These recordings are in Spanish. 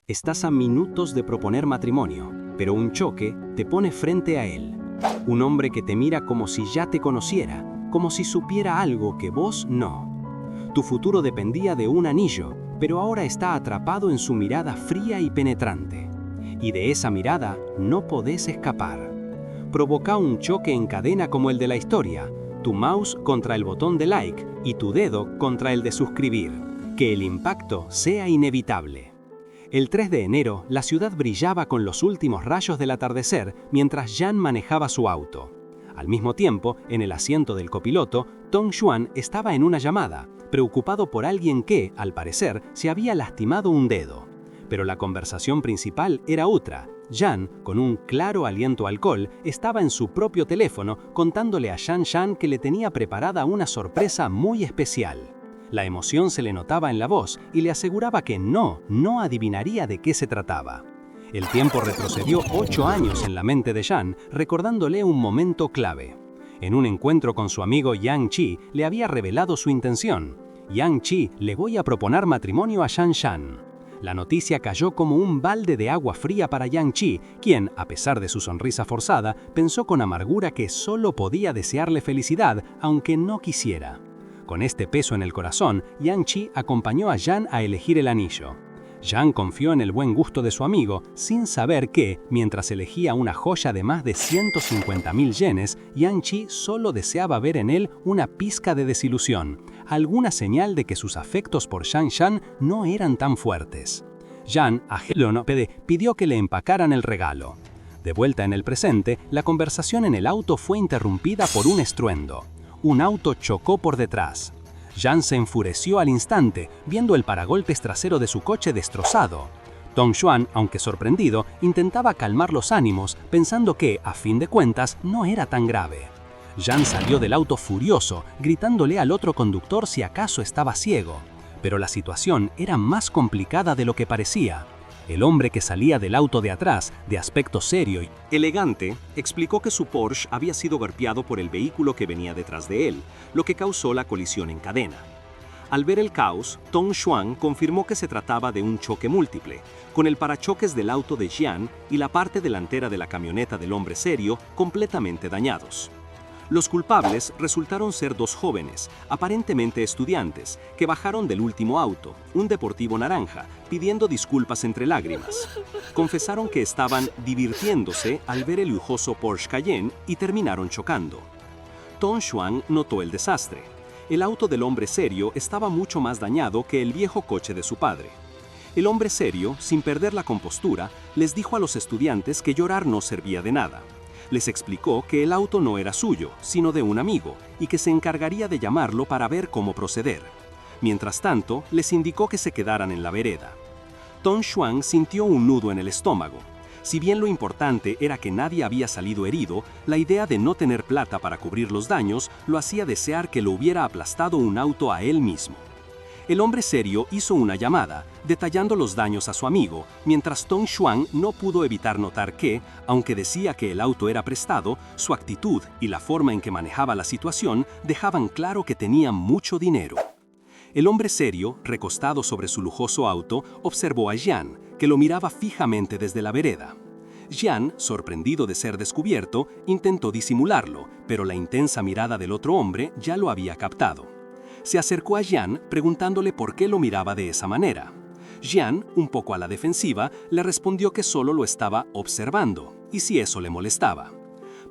Estás a minutos de proponer matrimonio, pero un choque te pone frente a él. Un hombre que te mira como si ya te conociera, como si supiera algo que vos no. Tu futuro dependía de un anillo, pero ahora está atrapado en su mirada fría y penetrante. Y de esa mirada no podés escapar. Provoca un choque en cadena como el de la historia, tu mouse contra el botón de like y tu dedo contra el de suscribir. Que el impacto sea inevitable. El 3 de enero, la ciudad brillaba con los últimos rayos del atardecer mientras Jan manejaba su auto. Al mismo tiempo, en el asiento del copiloto, Tong Xuan estaba en una llamada, preocupado por alguien que, al parecer, se había lastimado un dedo. Pero la conversación principal era otra. Jan, con un claro aliento a alcohol, estaba en su propio teléfono contándole a Shan que le tenía preparada una sorpresa muy especial. La emoción se le notaba en la voz y le aseguraba que no adivinaría de qué se trataba. El tiempo retrocedió 8 años en la mente de Jan, recordándole un momento clave. En un encuentro con su amigo Yang Chi, le había revelado su intención. Yang Chi le voy a proponer matrimonio a Shan. La noticia cayó como un balde de agua fría para Yang Chi, quien, a pesar de su sonrisa forzada, pensó con amargura que solo podía desearle felicidad, aunque no quisiera. Con este peso en el corazón, Yang Chi acompañó a Jan a elegir el anillo. Jan confió en el buen gusto de su amigo, sin saber que, mientras elegía una joya de más de 150.000 yenes, Yang Chi solo deseaba ver en él una pizca de desilusión, alguna señal de que sus afectos por Shan no eran tan fuertes. Jan, ajeno, pidió que le empacaran el regalo. De vuelta en el presente, la conversación en el auto fue interrumpida por un estruendo. Un auto chocó por detrás. Jan se enfureció al instante, viendo el paragolpes trasero de su coche destrozado. Tong Xuan, aunque sorprendido, intentaba calmar los ánimos, pensando que, a fin de cuentas, no era tan grave. Jan salió del auto furioso, gritándole al otro conductor si acaso estaba ciego. Pero la situación era más complicada de lo que parecía. El hombre que salía del auto de atrás, de aspecto serio y elegante, explicó que su Porsche había sido golpeado por el vehículo que venía detrás de él, lo que causó la colisión en cadena. Al ver el caos, Tong Xuan confirmó que se trataba de un choque múltiple, con el parachoques del auto de Jian y la parte delantera de la camioneta del hombre serio completamente dañados. Los culpables resultaron ser 2 jóvenes, aparentemente estudiantes, que bajaron del último auto, un deportivo naranja, pidiendo disculpas entre lágrimas. Confesaron que estaban divirtiéndose al ver el lujoso Porsche Cayenne y terminaron chocando. Tong Xuan notó el desastre. El auto del hombre serio estaba mucho más dañado que el viejo coche de su padre. El hombre serio, sin perder la compostura, les dijo a los estudiantes que llorar no servía de nada. Les explicó que el auto no era suyo, sino de un amigo, y que se encargaría de llamarlo para ver cómo proceder. Mientras tanto, les indicó que se quedaran en la vereda. Tong Xuan sintió un nudo en el estómago. Si bien lo importante era que nadie había salido herido, la idea de no tener plata para cubrir los daños lo hacía desear que lo hubiera aplastado un auto a él mismo. El hombre serio hizo una llamada, detallando los daños a su amigo, mientras Tong Xuan no pudo evitar notar que, aunque decía que el auto era prestado, su actitud y la forma en que manejaba la situación dejaban claro que tenía mucho dinero. El hombre serio, recostado sobre su lujoso auto, observó a Jian, que lo miraba fijamente desde la vereda. Jian, sorprendido de ser descubierto, intentó disimularlo, pero la intensa mirada del otro hombre ya lo había captado. Se acercó a Jian preguntándole por qué lo miraba de esa manera. Jian, un poco a la defensiva, le respondió que solo lo estaba observando, y si eso le molestaba.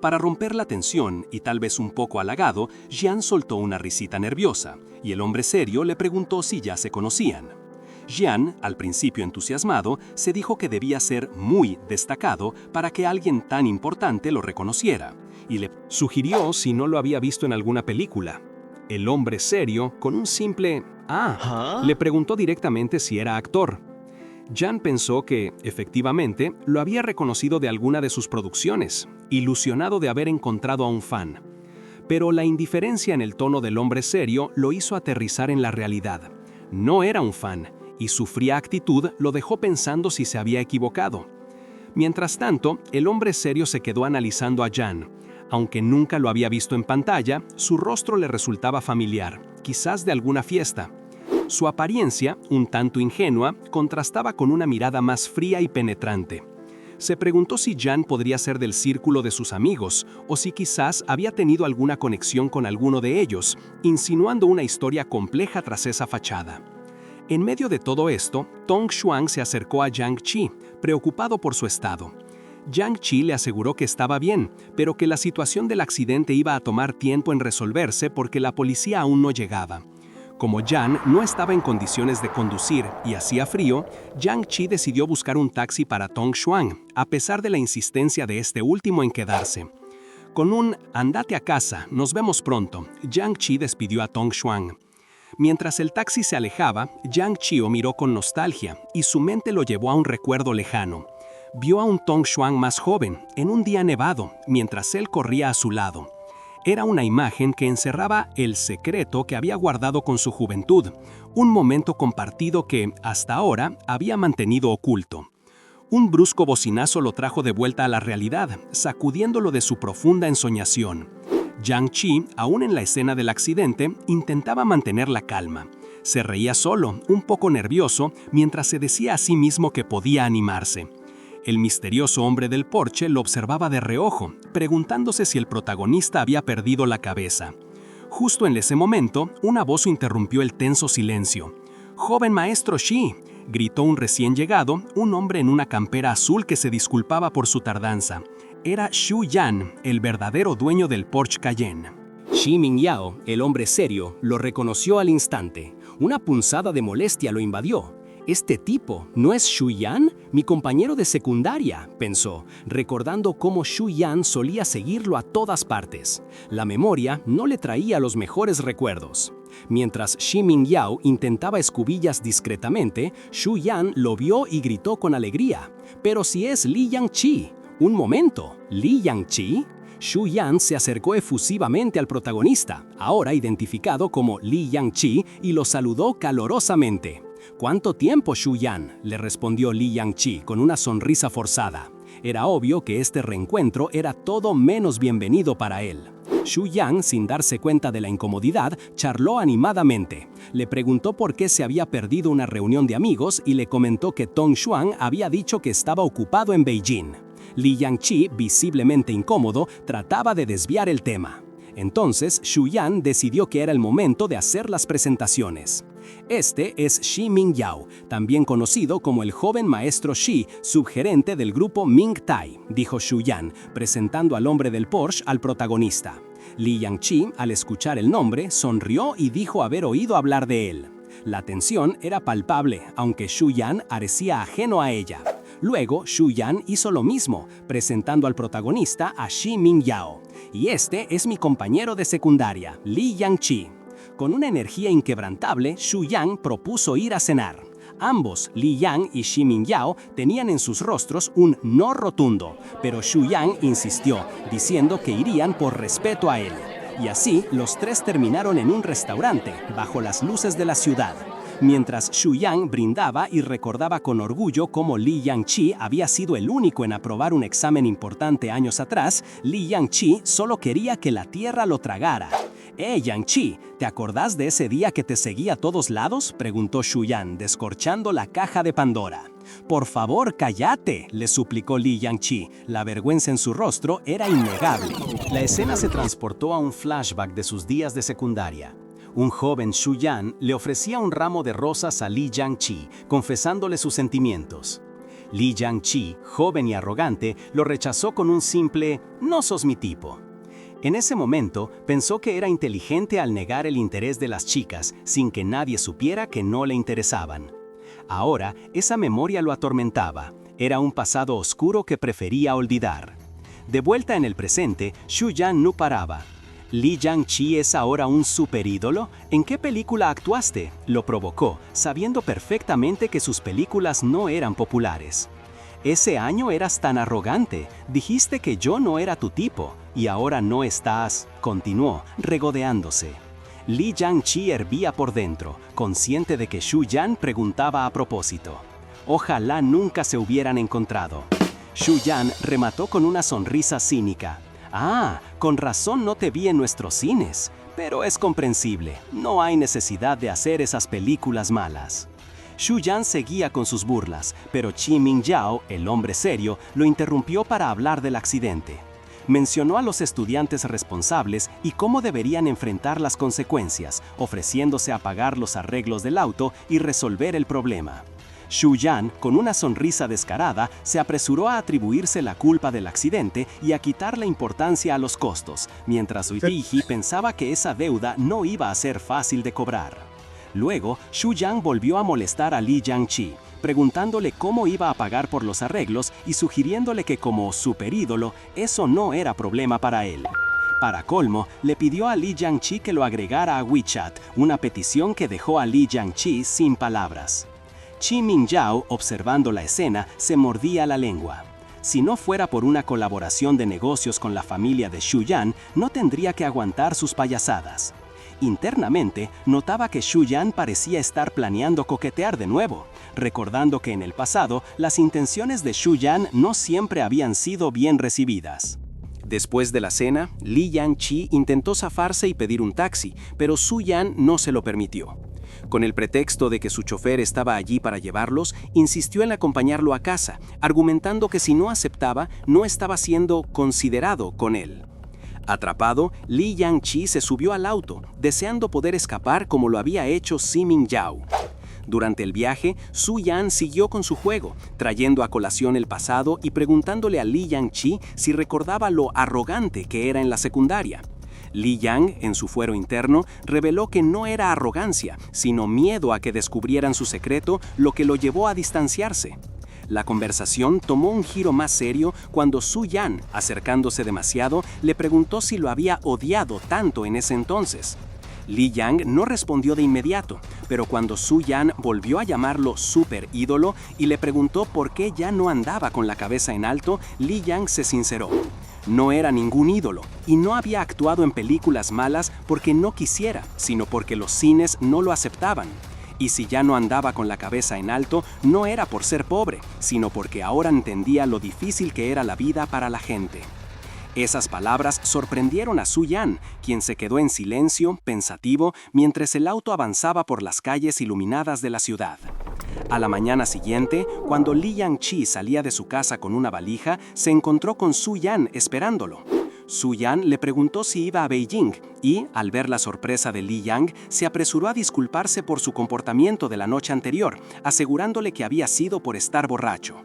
Para romper la tensión y tal vez un poco halagado, Jian soltó una risita nerviosa, y el hombre serio le preguntó si ya se conocían. Jian, al principio entusiasmado, se dijo que debía ser muy destacado para que alguien tan importante lo reconociera, y le sugirió si no lo había visto en alguna película. El hombre serio, con un simple le preguntó directamente si era actor. Jan pensó que, efectivamente, lo había reconocido de alguna de sus producciones, ilusionado de haber encontrado a un fan. Pero la indiferencia en el tono del hombre serio lo hizo aterrizar en la realidad. No era un fan, y su fría actitud lo dejó pensando si se había equivocado. Mientras tanto, el hombre serio se quedó analizando a Jan. Aunque nunca lo había visto en pantalla, su rostro le resultaba familiar, quizás de alguna fiesta. Su apariencia, un tanto ingenua, contrastaba con una mirada más fría y penetrante. Se preguntó si Jan podría ser del círculo de sus amigos, o si quizás había tenido alguna conexión con alguno de ellos, insinuando una historia compleja tras esa fachada. En medio de todo esto, Tong Xuan se acercó a Yang Chi, preocupado por su estado. Yang Chi le aseguró que estaba bien, pero que la situación del accidente iba a tomar tiempo en resolverse porque la policía aún no llegaba. Como Jan no estaba en condiciones de conducir y hacía frío, Yang Chi decidió buscar un taxi para Tong Xuan, a pesar de la insistencia de este último en quedarse. Con un «andate a casa, nos vemos pronto», Yang Chi despidió a Tong Xuan. Mientras el taxi se alejaba, Yang Chio miró con nostalgia y su mente lo llevó a un recuerdo lejano. Vio a un Tong Xuan más joven, en un día nevado, mientras él corría a su lado. Era una imagen que encerraba el secreto que había guardado con su juventud, un momento compartido que, hasta ahora, había mantenido oculto. Un brusco bocinazo lo trajo de vuelta a la realidad, sacudiéndolo de su profunda ensoñación. Yang Chi, aún en la escena del accidente, intentaba mantener la calma. Se reía solo, un poco nervioso, mientras se decía a sí mismo que podía animarse. El misterioso hombre del Porsche lo observaba de reojo, preguntándose si el protagonista había perdido la cabeza. Justo en ese momento, una voz interrumpió el tenso silencio. «¡Joven maestro Shi!», gritó un recién llegado, un hombre en una campera azul que se disculpaba por su tardanza. Era Xu Yan, el verdadero dueño del Porsche Cayenne. Shi Mingyao, el hombre serio, lo reconoció al instante. Una punzada de molestia lo invadió. «¿Este tipo no es Xu Yan, mi compañero de secundaria?», pensó, recordando cómo Xu Yan solía seguirlo a todas partes. La memoria no le traía los mejores recuerdos. Mientras Shi Mingyao intentaba escubillas discretamente, Xu Yan lo vio y gritó con alegría. «¡Pero si es Li Yangqi! Un momento, ¿Li Yangqi?». Xu Yan se acercó efusivamente al protagonista, ahora identificado como Li Yangqi, y lo saludó calorosamente. «¿Cuánto tiempo, Xu Yan?», le respondió Li Yangqi con una sonrisa forzada. Era obvio que este reencuentro era todo menos bienvenido para él. Xu Yan, sin darse cuenta de la incomodidad, charló animadamente. Le preguntó por qué se había perdido una reunión de amigos y le comentó que Tong Xuan había dicho que estaba ocupado en Beijing. Li Yangqi, visiblemente incómodo, trataba de desviar el tema. Entonces, Xu Yan decidió que era el momento de hacer las presentaciones. Este es Shi Mingyao, también conocido como el joven maestro Shi, subgerente del grupo Ming Tai, dijo Xu Yan, presentando al hombre del Porsche al protagonista. Li Yangqi, al escuchar el nombre, sonrió y dijo haber oído hablar de él. La tensión era palpable, aunque Xu Yan parecía ajeno a ella. Luego, Xu Yan hizo lo mismo, presentando al protagonista a Shi Mingyao. «Y este es mi compañero de secundaria, Li Yangqi». Con una energía inquebrantable, Xu Yan propuso ir a cenar. Ambos, Li Yang y Shi Mingyao, tenían en sus rostros un no rotundo, pero Xu Yan insistió, diciendo que irían por respeto a él. Y así, los tres terminaron en un restaurante, bajo las luces de la ciudad. Mientras Xu Yan brindaba y recordaba con orgullo cómo Li Yangqi había sido el único en aprobar un examen importante años atrás, Li Yangqi solo quería que la tierra lo tragara. Yangqi, ¿te acordás de ese día que te seguí a todos lados?, preguntó Xu Yan, descorchando la caja de Pandora. «Por favor, cállate», le suplicó Li Yangqi. La vergüenza en su rostro era innegable. La escena se transportó a un flashback de sus días de secundaria. Un joven Xu Yan le ofrecía un ramo de rosas a Li Yangqi, confesándole sus sentimientos. Li Yangqi, joven y arrogante, lo rechazó con un simple «no sos mi tipo». En ese momento, pensó que era inteligente al negar el interés de las chicas sin que nadie supiera que no le interesaban. Ahora, esa memoria lo atormentaba. Era un pasado oscuro que prefería olvidar. De vuelta en el presente, Xu Yan no paraba. «¿Li Yangqi es ahora un superídolo? ¿En qué película actuaste?», lo provocó, sabiendo perfectamente que sus películas no eran populares. «Ese año eras tan arrogante, dijiste que yo no era tu tipo, y ahora no estás», continuó, regodeándose. Li Yangqi hervía por dentro, consciente de que Xu Yan preguntaba a propósito. Ojalá nunca se hubieran encontrado. Xu Yan remató con una sonrisa cínica. «Ah, con razón no te vi en nuestros cines. Pero es comprensible, no hay necesidad de hacer esas películas malas. Xu Yan seguía con sus burlas, pero Qi Mingyao, el hombre serio, lo interrumpió para hablar del accidente. Mencionó a los estudiantes responsables y cómo deberían enfrentar las consecuencias, ofreciéndose a pagar los arreglos del auto y resolver el problema. Xu Yan, con una sonrisa descarada, se apresuró a atribuirse la culpa del accidente y a quitar la importancia a los costos, mientras Weijie pensaba que esa deuda no iba a ser fácil de cobrar. Luego, Xu Yan volvió a molestar a Li Jiangqi, preguntándole cómo iba a pagar por los arreglos y sugiriéndole que como superídolo, eso no era problema para él. Para colmo, le pidió a Li Jiangqi que lo agregara a WeChat, una petición que dejó a Li Jiangqi sin palabras. Qi Mingyao, observando la escena, se mordía la lengua. Si no fuera por una colaboración de negocios con la familia de Xu Yan, no tendría que aguantar sus payasadas. Internamente, notaba que Xu Yan parecía estar planeando coquetear de nuevo, recordando que en el pasado las intenciones de Xu Yan no siempre habían sido bien recibidas. Después de la cena, Li Jiangqi intentó zafarse y pedir un taxi, pero Xu Yan no se lo permitió. Con el pretexto de que su chofer estaba allí para llevarlos, insistió en acompañarlo a casa, argumentando que si no aceptaba, no estaba siendo considerado con él. Atrapado, Li Jiangqi se subió al auto, deseando poder escapar como lo había hecho Qi Mingyao. Durante el viaje, Xu Yan siguió con su juego, trayendo a colación el pasado y preguntándole a Li Jiangqi si recordaba lo arrogante que era en la secundaria. Li Yang, en su fuero interno, reveló que no era arrogancia, sino miedo a que descubrieran su secreto, lo que lo llevó a distanciarse. La conversación tomó un giro más serio cuando Xu Yan, acercándose demasiado, le preguntó si lo había odiado tanto en ese entonces. Li Yang no respondió de inmediato, pero cuando Xu Yan volvió a llamarlo super ídolo y le preguntó por qué ya no andaba con la cabeza en alto, Li Yang se sinceró. No era ningún ídolo y no había actuado en películas malas porque no quisiera, sino porque los cines no lo aceptaban. Y si ya no andaba con la cabeza en alto, no era por ser pobre, sino porque ahora entendía lo difícil que era la vida para la gente. Esas palabras sorprendieron a Xu Yan, quien se quedó en silencio, pensativo, mientras el auto avanzaba por las calles iluminadas de la ciudad. A la mañana siguiente, cuando Li Jiangqi salía de su casa con una valija, se encontró con Xu Yan esperándolo. Xu Yan le preguntó si iba a Beijing y, al ver la sorpresa de Li Yang, se apresuró a disculparse por su comportamiento de la noche anterior, asegurándole que había sido por estar borracho.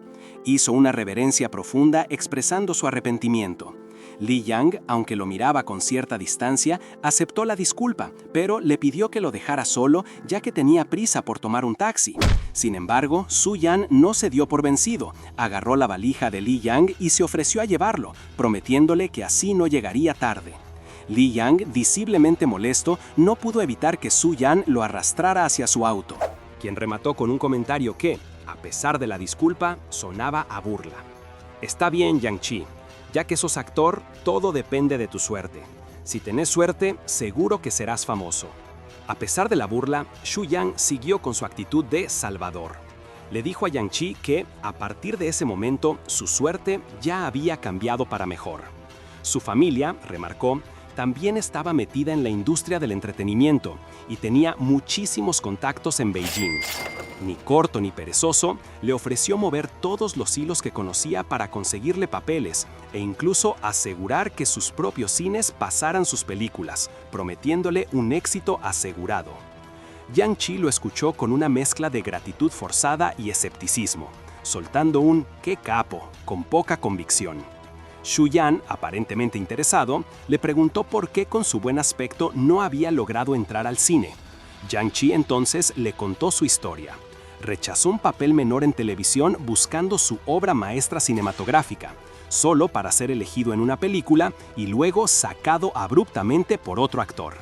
Hizo una reverencia profunda expresando su arrepentimiento. Li Yang, aunque lo miraba con cierta distancia, aceptó la disculpa, pero le pidió que lo dejara solo ya que tenía prisa por tomar un taxi. Sin embargo, Xu Yan no se dio por vencido, agarró la valija de Li Yang y se ofreció a llevarlo, prometiéndole que así no llegaría tarde. Li Yang, visiblemente molesto, no pudo evitar que Xu Yan lo arrastrara hacia su auto, quien remató con un comentario que, a pesar de la disculpa, sonaba a burla. Está bien, Jiangqi. Ya que sos actor, todo depende de tu suerte. Si tenés suerte, seguro que serás famoso. A pesar de la burla, Xu Yan siguió con su actitud de salvador. Le dijo a Jiangqi que, a partir de ese momento, su suerte ya había cambiado para mejor. Su familia, remarcó, también estaba metida en la industria del entretenimiento y tenía muchísimos contactos en Beijing. Ni corto ni perezoso, le ofreció mover todos los hilos que conocía para conseguirle papeles e incluso asegurar que sus propios cines pasaran sus películas, prometiéndole un éxito asegurado. Jiangqi lo escuchó con una mezcla de gratitud forzada y escepticismo, soltando un «qué capo», con poca convicción. Xu Yan, aparentemente interesado, le preguntó por qué con su buen aspecto no había logrado entrar al cine. Jiangqi entonces le contó su historia. Rechazó un papel menor en televisión buscando su obra maestra cinematográfica, solo para ser elegido en una película y luego sacado abruptamente por otro actor.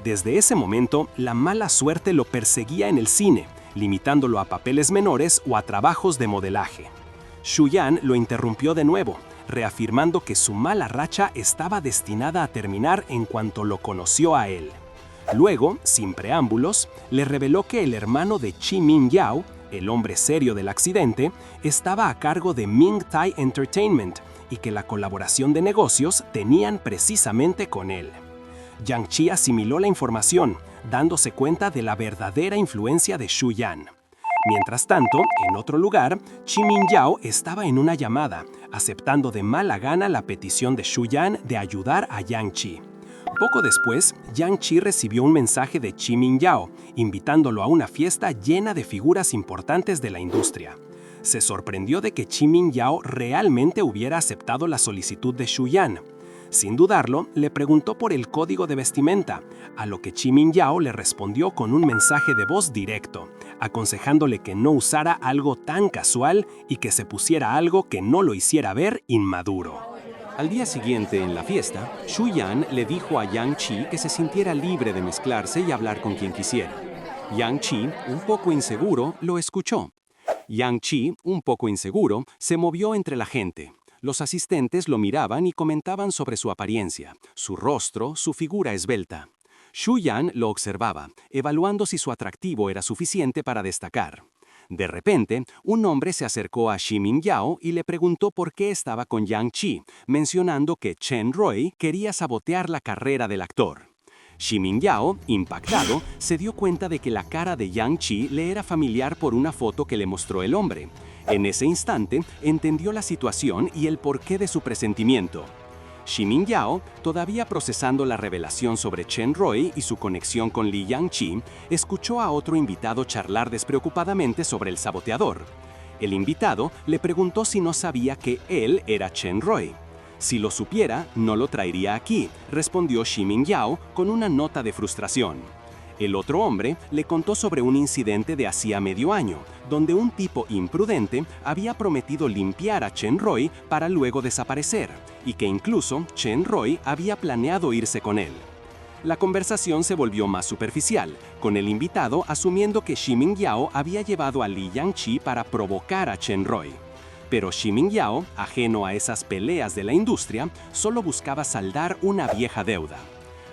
Desde ese momento, la mala suerte lo perseguía en el cine, limitándolo a papeles menores o a trabajos de modelaje. Xu Yan lo interrumpió de nuevo, reafirmando que su mala racha estaba destinada a terminar en cuanto lo conoció a él. Luego, sin preámbulos, le reveló que el hermano de Qi Mingyao, el hombre serio del accidente, estaba a cargo de Ming Tai Entertainment y que la colaboración de negocios tenían precisamente con él. Yang Chi asimiló la información, dándose cuenta de la verdadera influencia de Xu Yan. Mientras tanto, en otro lugar, Chi Mingyao estaba en una llamada, aceptando de mala gana la petición de Xu Yan de ayudar a Yang Chi. Poco después, Yang Chi recibió un mensaje de Chi Mingyao, invitándolo a una fiesta llena de figuras importantes de la industria. Se sorprendió de que Chi Mingyao realmente hubiera aceptado la solicitud de Xu Yan. Sin dudarlo, le preguntó por el código de vestimenta, a lo que Chi Mingyao le respondió con un mensaje de voz directo, aconsejándole que no usara algo tan casual y que se pusiera algo que no lo hiciera ver inmaduro. Al día siguiente, en la fiesta, Xu Yan le dijo a Yang Chi que se sintiera libre de mezclarse y hablar con quien quisiera. Yang Chi, un poco inseguro, lo escuchó. Yang Chi, un poco inseguro, se movió entre la gente. Los asistentes lo miraban y comentaban sobre su apariencia, su rostro, su figura esbelta. Xu Yan lo observaba, evaluando si su atractivo era suficiente para destacar. De repente, un hombre se acercó a Chi Mingyao y le preguntó por qué estaba con Yang Chi, mencionando que Chen Rui quería sabotear la carrera del actor. Chi Mingyao, impactado, se dio cuenta de que la cara de Yang Chi le era familiar por una foto que le mostró el hombre. En ese instante, entendió la situación y el porqué de su presentimiento. Chi Mingyao, todavía procesando la revelación sobre Chen Rui y su conexión con Li Yangchi, escuchó a otro invitado charlar despreocupadamente sobre el saboteador. El invitado le preguntó si no sabía que él era Chen Rui. Si lo supiera, no lo traería aquí, respondió Chi Mingyao con una nota de frustración. El otro hombre le contó sobre un incidente de hacía medio año, donde un tipo imprudente había prometido limpiar a Chen Rui para luego desaparecer, y que incluso Chen Rui había planeado irse con él. La conversación se volvió más superficial, con el invitado asumiendo que Chi Mingyao había llevado a Li Yangchi para provocar a Chen Rui. Pero Chi Mingyao, ajeno a esas peleas de la industria, solo buscaba saldar una vieja deuda.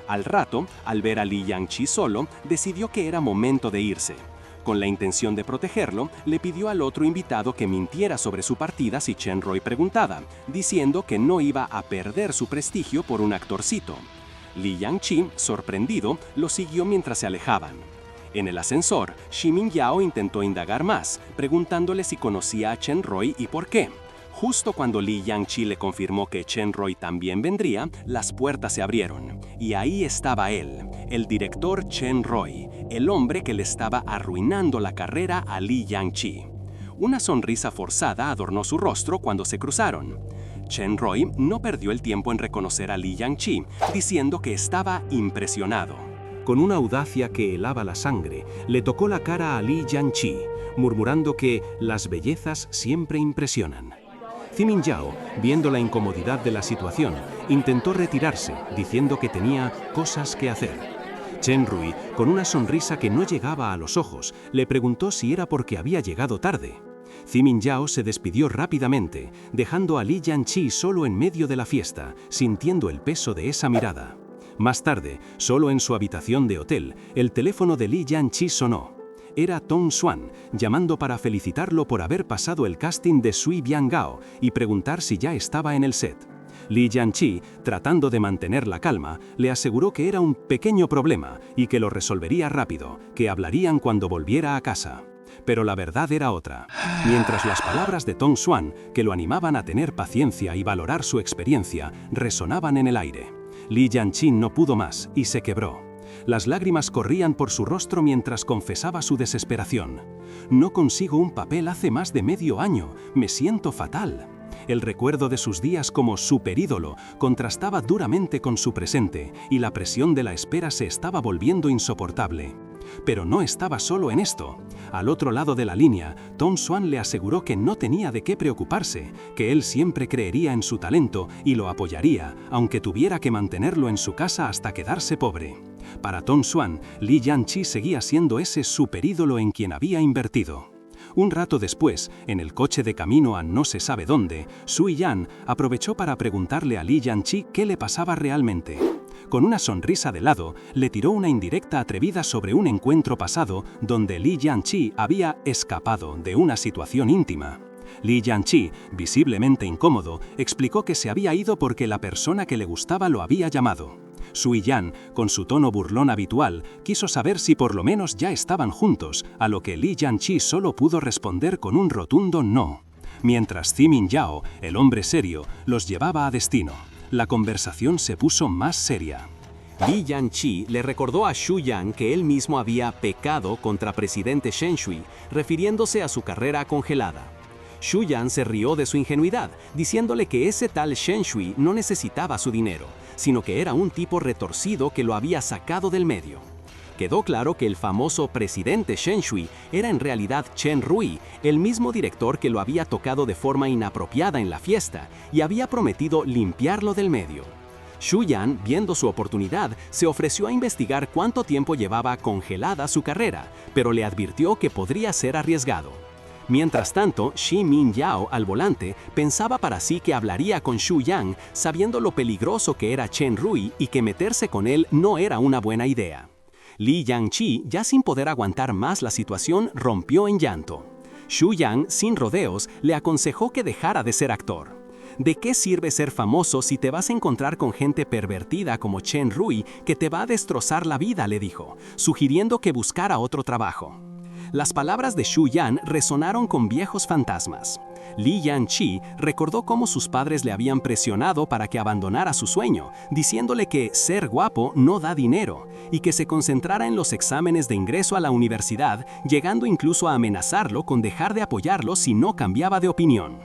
Al rato, al ver a Li Yangchi solo, decidió que era momento de irse. Con la intención de protegerlo, le pidió al otro invitado que mintiera sobre su partida si Chen Rui preguntaba, diciendo que no iba a perder su prestigio por un actorcito. Li Yangchi, sorprendido, lo siguió mientras se alejaban. En el ascensor, Chi Mingyao intentó indagar más, preguntándole si conocía a Chen Rui y por qué. Justo cuando Li Yangchi le confirmó que Chen Rui también vendría, las puertas se abrieron. Y ahí estaba él, el director Chen Rui, el hombre que le estaba arruinando la carrera a Li Yangchi. Una sonrisa forzada adornó su rostro cuando se cruzaron. Chen Rui no perdió el tiempo en reconocer a Li Yangchi, diciendo que estaba impresionado. Con una audacia que helaba la sangre, le tocó la cara a Li Yangchi, murmurando que las bellezas siempre impresionan. Chi Mingyao, viendo la incomodidad de la situación, intentó retirarse, diciendo que tenía cosas que hacer. Chen Rui, con una sonrisa que no llegaba a los ojos, le preguntó si era porque había llegado tarde. Chi Mingyao se despidió rápidamente, dejando a Li Yangchi solo en medio de la fiesta, sintiendo el peso de esa mirada. Más tarde, solo en su habitación de hotel, el teléfono de Li Yangchi sonó. Era Tong Xuan, llamando para felicitarlo por haber pasado el casting de Sui Biangao y preguntar si ya estaba en el set. Li Yangchi, tratando de mantener la calma, le aseguró que era un pequeño problema y que lo resolvería rápido, que hablarían cuando volviera a casa. Pero la verdad era otra. Mientras las palabras de Tong Xuan, que lo animaban a tener paciencia y valorar su experiencia, resonaban en el aire. Li Yangchi no pudo más y se quebró. Las lágrimas corrían por su rostro mientras confesaba su desesperación. No consigo un papel hace más de medio año, me siento fatal. El recuerdo de sus días como superídolo contrastaba duramente con su presente y la presión de la espera se estaba volviendo insoportable. Pero no estaba solo en esto. Al otro lado de la línea, Tong Xuan le aseguró que no tenía de qué preocuparse, que él siempre creería en su talento y lo apoyaría, aunque tuviera que mantenerlo en su casa hasta quedarse pobre. Para Tong Xuan, Li Yangchi seguía siendo ese superídolo en quien había invertido. Un rato después, en el coche de camino a no se sabe dónde, Sui Yan aprovechó para preguntarle a Li Yangchi qué le pasaba realmente. Con una sonrisa de lado, le tiró una indirecta atrevida sobre un encuentro pasado donde Li Yangchi había escapado de una situación íntima. Li Yangchi, visiblemente incómodo, explicó que se había ido porque la persona que le gustaba lo había llamado. Sui Yan, con su tono burlón habitual, quiso saber si por lo menos ya estaban juntos, a lo que Li Jiangqi solo pudo responder con un rotundo no. Mientras Zimin Yao, el hombre serio, los llevaba a destino. La conversación se puso más seria. Li Jiangqi le recordó a Xu Yan que él mismo había pecado contra presidente Shen Shui, refiriéndose a su carrera congelada. Xu Yan se rió de su ingenuidad, diciéndole que ese tal Shen Shui no necesitaba su dinero, sino que era un tipo retorcido que lo había sacado del medio. Quedó claro que el famoso presidente Shen Shui era en realidad Chen Rui, el mismo director que lo había tocado de forma inapropiada en la fiesta y había prometido limpiarlo del medio. Xu Yan, viendo su oportunidad, se ofreció a investigar cuánto tiempo llevaba congelada su carrera, pero le advirtió que podría ser arriesgado. Mientras tanto, Shi Mingyao, al volante, pensaba para sí que hablaría con Xu Yan, sabiendo lo peligroso que era Chen Rui y que meterse con él no era una buena idea. Li Jiangqi, ya sin poder aguantar más la situación, rompió en llanto. Xu Yan, sin rodeos, le aconsejó que dejara de ser actor. ¿De qué sirve ser famoso si te vas a encontrar con gente pervertida como Chen Rui que te va a destrozar la vida?, le dijo, sugiriendo que buscara otro trabajo. Las palabras de Xu Yan resonaron con viejos fantasmas. Li Jiangqi recordó cómo sus padres le habían presionado para que abandonara su sueño, diciéndole que ser guapo no da dinero y que se concentrara en los exámenes de ingreso a la universidad, llegando incluso a amenazarlo con dejar de apoyarlo si no cambiaba de opinión.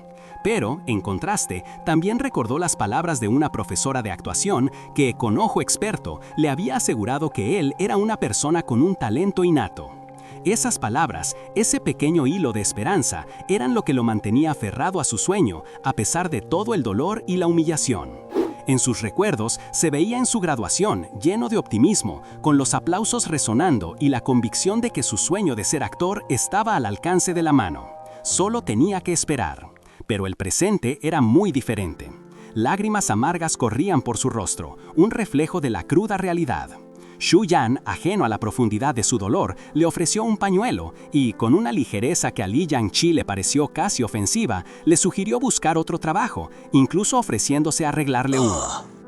Pero, en contraste, también recordó las palabras de una profesora de actuación que, con ojo experto, le había asegurado que él era una persona con un talento innato. Esas palabras, ese pequeño hilo de esperanza, eran lo que lo mantenía aferrado a su sueño, a pesar de todo el dolor y la humillación. En sus recuerdos se veía en su graduación, lleno de optimismo, con los aplausos resonando y la convicción de que su sueño de ser actor estaba al alcance de la mano. Solo tenía que esperar. Pero el presente era muy diferente. Lágrimas amargas corrían por su rostro, un reflejo de la cruda realidad. Xu Yan, ajeno a la profundidad de su dolor, le ofreció un pañuelo y, con una ligereza que a Li Jiangqi le pareció casi ofensiva, le sugirió buscar otro trabajo, incluso ofreciéndose a arreglarle uno.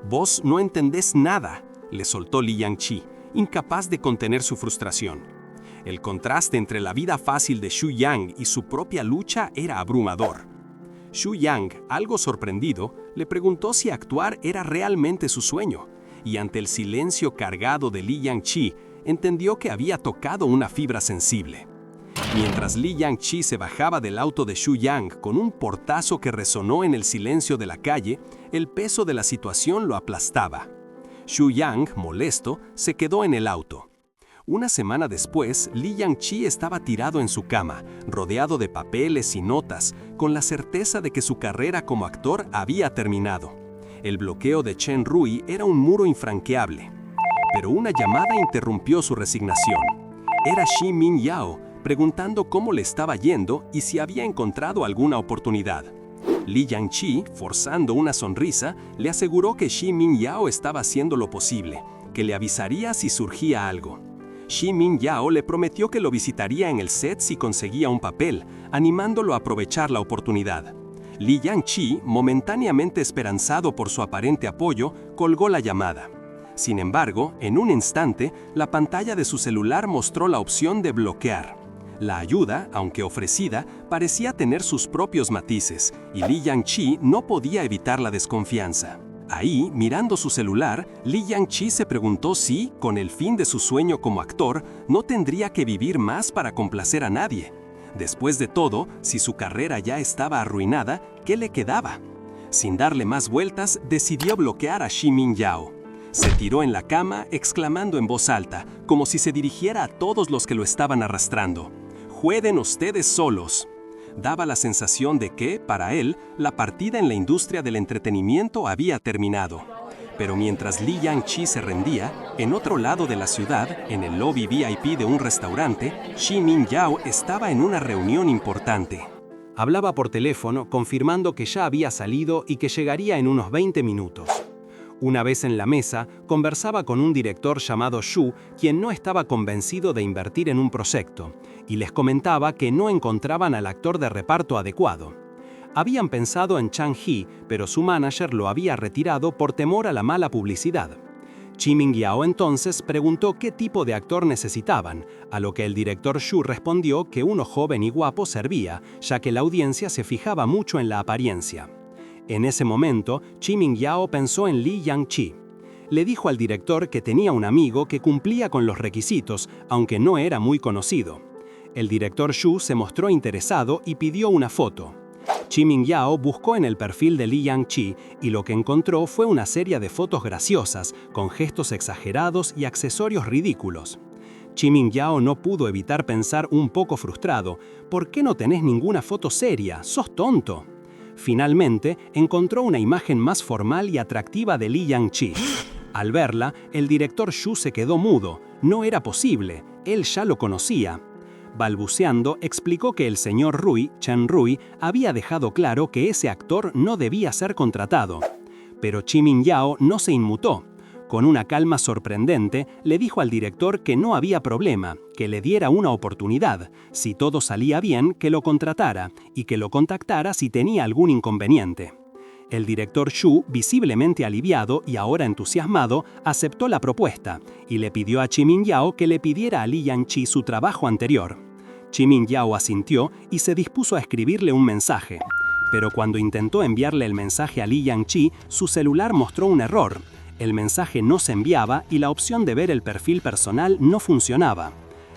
«Vos no entendés nada», le soltó Li Jiangqi, incapaz de contener su frustración. El contraste entre la vida fácil de Xu Yang y su propia lucha era abrumador. Xu Yang, algo sorprendido, le preguntó si actuar era realmente su sueño, y ante el silencio cargado de Li Jiangqi, entendió que había tocado una fibra sensible. Mientras Li Jiangqi se bajaba del auto de Xu Yang con un portazo que resonó en el silencio de la calle, el peso de la situación lo aplastaba. Xu Yang, molesto, se quedó en el auto. Una semana después, Li Jiangqi estaba tirado en su cama, rodeado de papeles y notas, con la certeza de que su carrera como actor había terminado. El bloqueo de Chen Rui era un muro infranqueable. Pero una llamada interrumpió su resignación. Era Shi Mingyao, preguntando cómo le estaba yendo y si había encontrado alguna oportunidad. Li Jiangqi, forzando una sonrisa, le aseguró que Shi Mingyao estaba haciendo lo posible, que le avisaría si surgía algo. Shi Mingyao le prometió que lo visitaría en el set si conseguía un papel, animándolo a aprovechar la oportunidad. Li Jiangqi, momentáneamente esperanzado por su aparente apoyo, colgó la llamada. Sin embargo, en un instante, la pantalla de su celular mostró la opción de bloquear. La ayuda, aunque ofrecida, parecía tener sus propios matices, y Li Jiangqi no podía evitar la desconfianza. Ahí, mirando su celular, Li Jiangqi se preguntó si, con el fin de su sueño como actor, no tendría que vivir más para complacer a nadie. Después de todo, si su carrera ya estaba arruinada, ¿qué le quedaba? Sin darle más vueltas, decidió bloquear a Shi Mingyao. Se tiró en la cama, exclamando en voz alta, como si se dirigiera a todos los que lo estaban arrastrando: «Jueguen ustedes solos». Daba la sensación de que, para él, la partida en la industria del entretenimiento había terminado. Pero mientras Li Jiangqi se rendía, en otro lado de la ciudad, en el lobby VIP de un restaurante, Shi Mingyao estaba en una reunión importante. Hablaba por teléfono confirmando que ya había salido y que llegaría en unos 20 minutos. Una vez en la mesa, conversaba con un director llamado Xu, quien no estaba convencido de invertir en un proyecto, y les comentaba que no encontraban al actor de reparto adecuado. Habían pensado en Chang Hee, pero su manager lo había retirado por temor a la mala publicidad. Chi Mingyao entonces preguntó qué tipo de actor necesitaban, a lo que el director Xu respondió que uno joven y guapo servía, ya que la audiencia se fijaba mucho en la apariencia. En ese momento, Chi Mingyao pensó en Li Yangqi. Le dijo al director que tenía un amigo que cumplía con los requisitos, aunque no era muy conocido. El director Xu se mostró interesado y pidió una foto. Chi Mingyao buscó en el perfil de Li Yangqi y lo que encontró fue una serie de fotos graciosas, con gestos exagerados y accesorios ridículos. Chi Mingyao no pudo evitar pensar un poco frustrado: ¿por qué no tenés ninguna foto seria? ¡Sos tonto! Finalmente, encontró una imagen más formal y atractiva de Li Yangqi. Al verla, el director Xu se quedó mudo. No era posible, él ya lo conocía. Balbuceando, explicó que el señor Rui, Chen Rui, había dejado claro que ese actor no debía ser contratado. Pero Chi Mingyao no se inmutó. Con una calma sorprendente, le dijo al director que no había problema, que le diera una oportunidad, si todo salía bien, que lo contratara, y que lo contactara si tenía algún inconveniente. El director Xu, visiblemente aliviado y ahora entusiasmado, aceptó la propuesta y le pidió a Chi Mingyao que le pidiera a Li Yangqi su trabajo anterior. Chi Mingyao asintió y se dispuso a escribirle un mensaje. Pero cuando intentó enviarle el mensaje a Li Yangqi, su celular mostró un error. El mensaje no se enviaba y la opción de ver el perfil personal no funcionaba.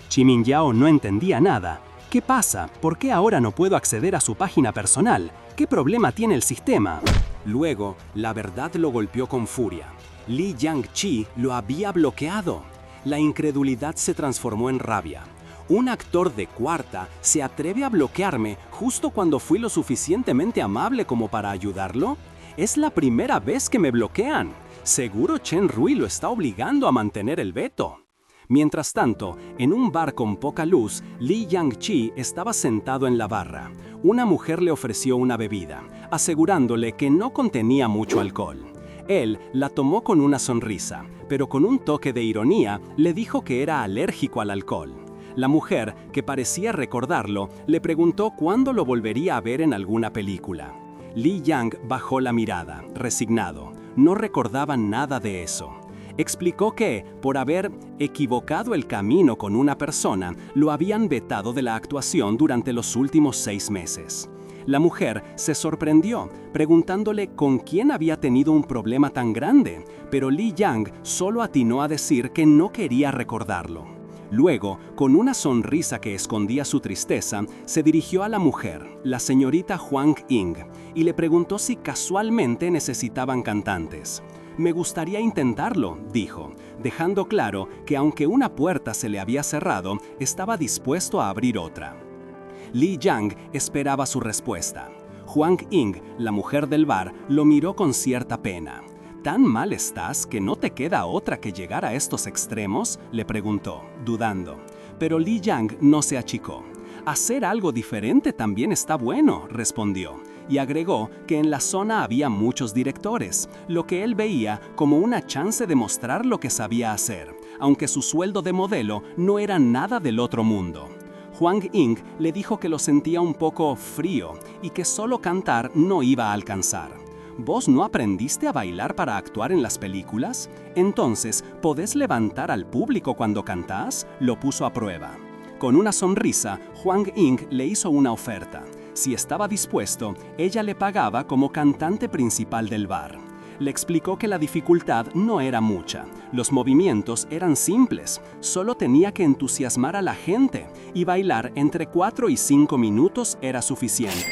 Chi Mingyao no entendía nada. ¿Qué pasa? ¿Por qué ahora no puedo acceder a su página personal? ¿Qué problema tiene el sistema? Luego, la verdad lo golpeó con furia. Li Yangqi lo había bloqueado. La incredulidad se transformó en rabia. Un actor de cuarta se atreve a bloquearme justo cuando fui lo suficientemente amable como para ayudarlo. Es la primera vez que me bloquean. Seguro Chen Rui lo está obligando a mantener el veto. Mientras tanto, en un bar con poca luz, Li Yangqi estaba sentado en la barra. Una mujer le ofreció una bebida, asegurándole que no contenía mucho alcohol. Él la tomó con una sonrisa, pero con un toque de ironía le dijo que era alérgico al alcohol. La mujer, que parecía recordarlo, le preguntó cuándo lo volvería a ver en alguna película. Li Yang bajó la mirada, resignado. No recordaba nada de eso. Explicó que, por haber equivocado el camino con una persona, lo habían vetado de la actuación durante los últimos 6 meses. La mujer se sorprendió, preguntándole con quién había tenido un problema tan grande, pero Li Yang solo atinó a decir que no quería recordarlo. Luego, con una sonrisa que escondía su tristeza, se dirigió a la mujer, la señorita Huang Ying, y le preguntó si casualmente necesitaban cantantes. «Me gustaría intentarlo», dijo, dejando claro que aunque una puerta se le había cerrado, estaba dispuesto a abrir otra. Li Yang esperaba su respuesta. Huang Ying, la mujer del bar, lo miró con cierta pena. «¿Tan mal estás que no te queda otra que llegar a estos extremos?», le preguntó, dudando. Pero Li Yang no se achicó. «Hacer algo diferente también está bueno», respondió, y agregó que en la zona había muchos directores, lo que él veía como una chance de mostrar lo que sabía hacer, aunque su sueldo de modelo no era nada del otro mundo. Huang Ying le dijo que lo sentía un poco frío y que solo cantar no iba a alcanzar. ¿Vos no aprendiste a bailar para actuar en las películas? Entonces, ¿podés levantar al público cuando cantás? Lo puso a prueba. Con una sonrisa, Huang Ying le hizo una oferta. Si estaba dispuesto, ella le pagaba como cantante principal del bar. Le explicó que la dificultad no era mucha. Los movimientos eran simples, solo tenía que entusiasmar a la gente y bailar entre 4 y 5 minutos era suficiente.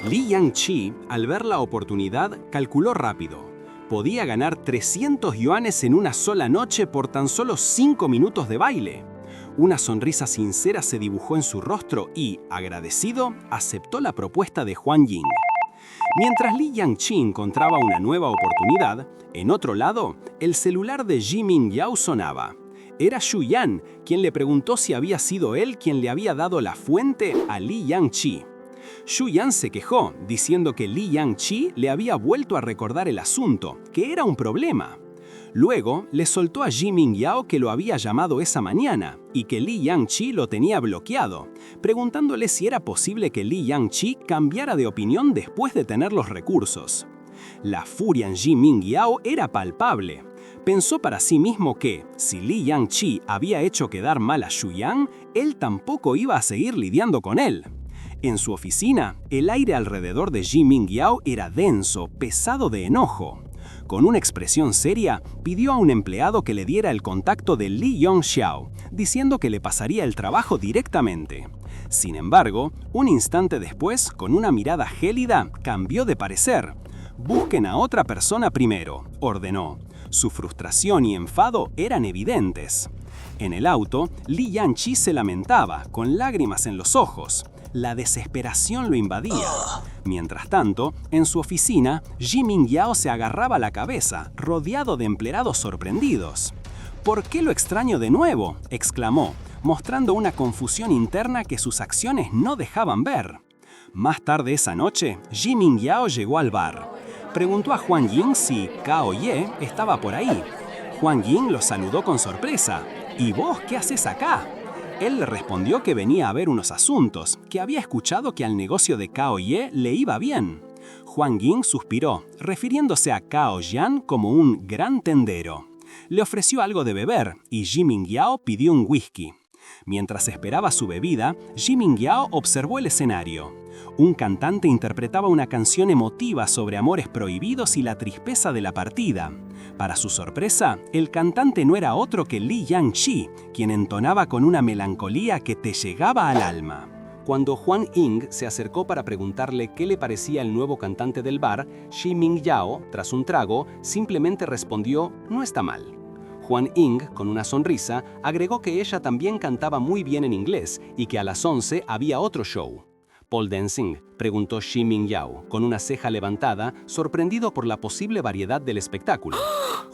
Li Yangqi, al ver la oportunidad, calculó rápido. Podía ganar 300 yuanes en una sola noche por tan solo 5 minutos de baile. Una sonrisa sincera se dibujó en su rostro y, agradecido, aceptó la propuesta de Huang Ying. Mientras Li Yangqi encontraba una nueva oportunidad, en otro lado, el celular de Chi Mingyao sonaba. Era Xu Yan, quien le preguntó si había sido él quien le había dado la fuente a Li Yangqi. Xu Yan se quejó, diciendo que Li Yangqi le había vuelto a recordar el asunto, que era un problema. Luego, le soltó a Chi Mingyao que lo había llamado esa mañana y que Li Yangqi lo tenía bloqueado, preguntándole si era posible que Li Yangqi cambiara de opinión después de tener los recursos. La furia en Ji Mingyao era palpable. Pensó para sí mismo que, si Li Yangqi había hecho quedar mal a Xu Yan, él tampoco iba a seguir lidiando con él. En su oficina, el aire alrededor de Ji Mingyao era denso, pesado de enojo. Con una expresión seria, pidió a un empleado que le diera el contacto de Li Yongxiao, diciendo que le pasaría el trabajo directamente. Sin embargo, un instante después, con una mirada gélida, cambió de parecer. «Busquen a otra persona primero», ordenó. Su frustración y enfado eran evidentes. En el auto, Li Yangqi se lamentaba, con lágrimas en los ojos. La desesperación lo invadía. Mientras tanto, en su oficina, Ji Mingyao se agarraba la cabeza, rodeado de empleados sorprendidos. «¿Por qué lo extraño de nuevo?», exclamó, mostrando una confusión interna que sus acciones no dejaban ver. Más tarde esa noche, Ji Mingyao llegó al bar. Preguntó a Huang Ying si Cao Ye estaba por ahí. Huang Ying lo saludó con sorpresa. «¿Y vos qué haces acá?». Él le respondió que venía a ver unos asuntos, que había escuchado que al negocio de Cao Ye le iba bien. Huang Ying suspiró, refiriéndose a Cao Yan como un gran tendero. Le ofreció algo de beber y Ji Mingyao pidió un whisky. Mientras esperaba su bebida, Ji Mingyao observó el escenario. Un cantante interpretaba una canción emotiva sobre amores prohibidos y la tristeza de la partida. Para su sorpresa, el cantante no era otro que Li Yangqi, quien entonaba con una melancolía que te llegaba al alma. Cuando Huang Ying se acercó para preguntarle qué le parecía el nuevo cantante del bar, Ji Mingyao, tras un trago, simplemente respondió: «No está mal». Huang Ying, con una sonrisa, agregó que ella también cantaba muy bien en inglés y que a las 11 había otro show. «¿Pole dancing?», preguntó Ji Mingyao, con una ceja levantada, sorprendido por la posible variedad del espectáculo.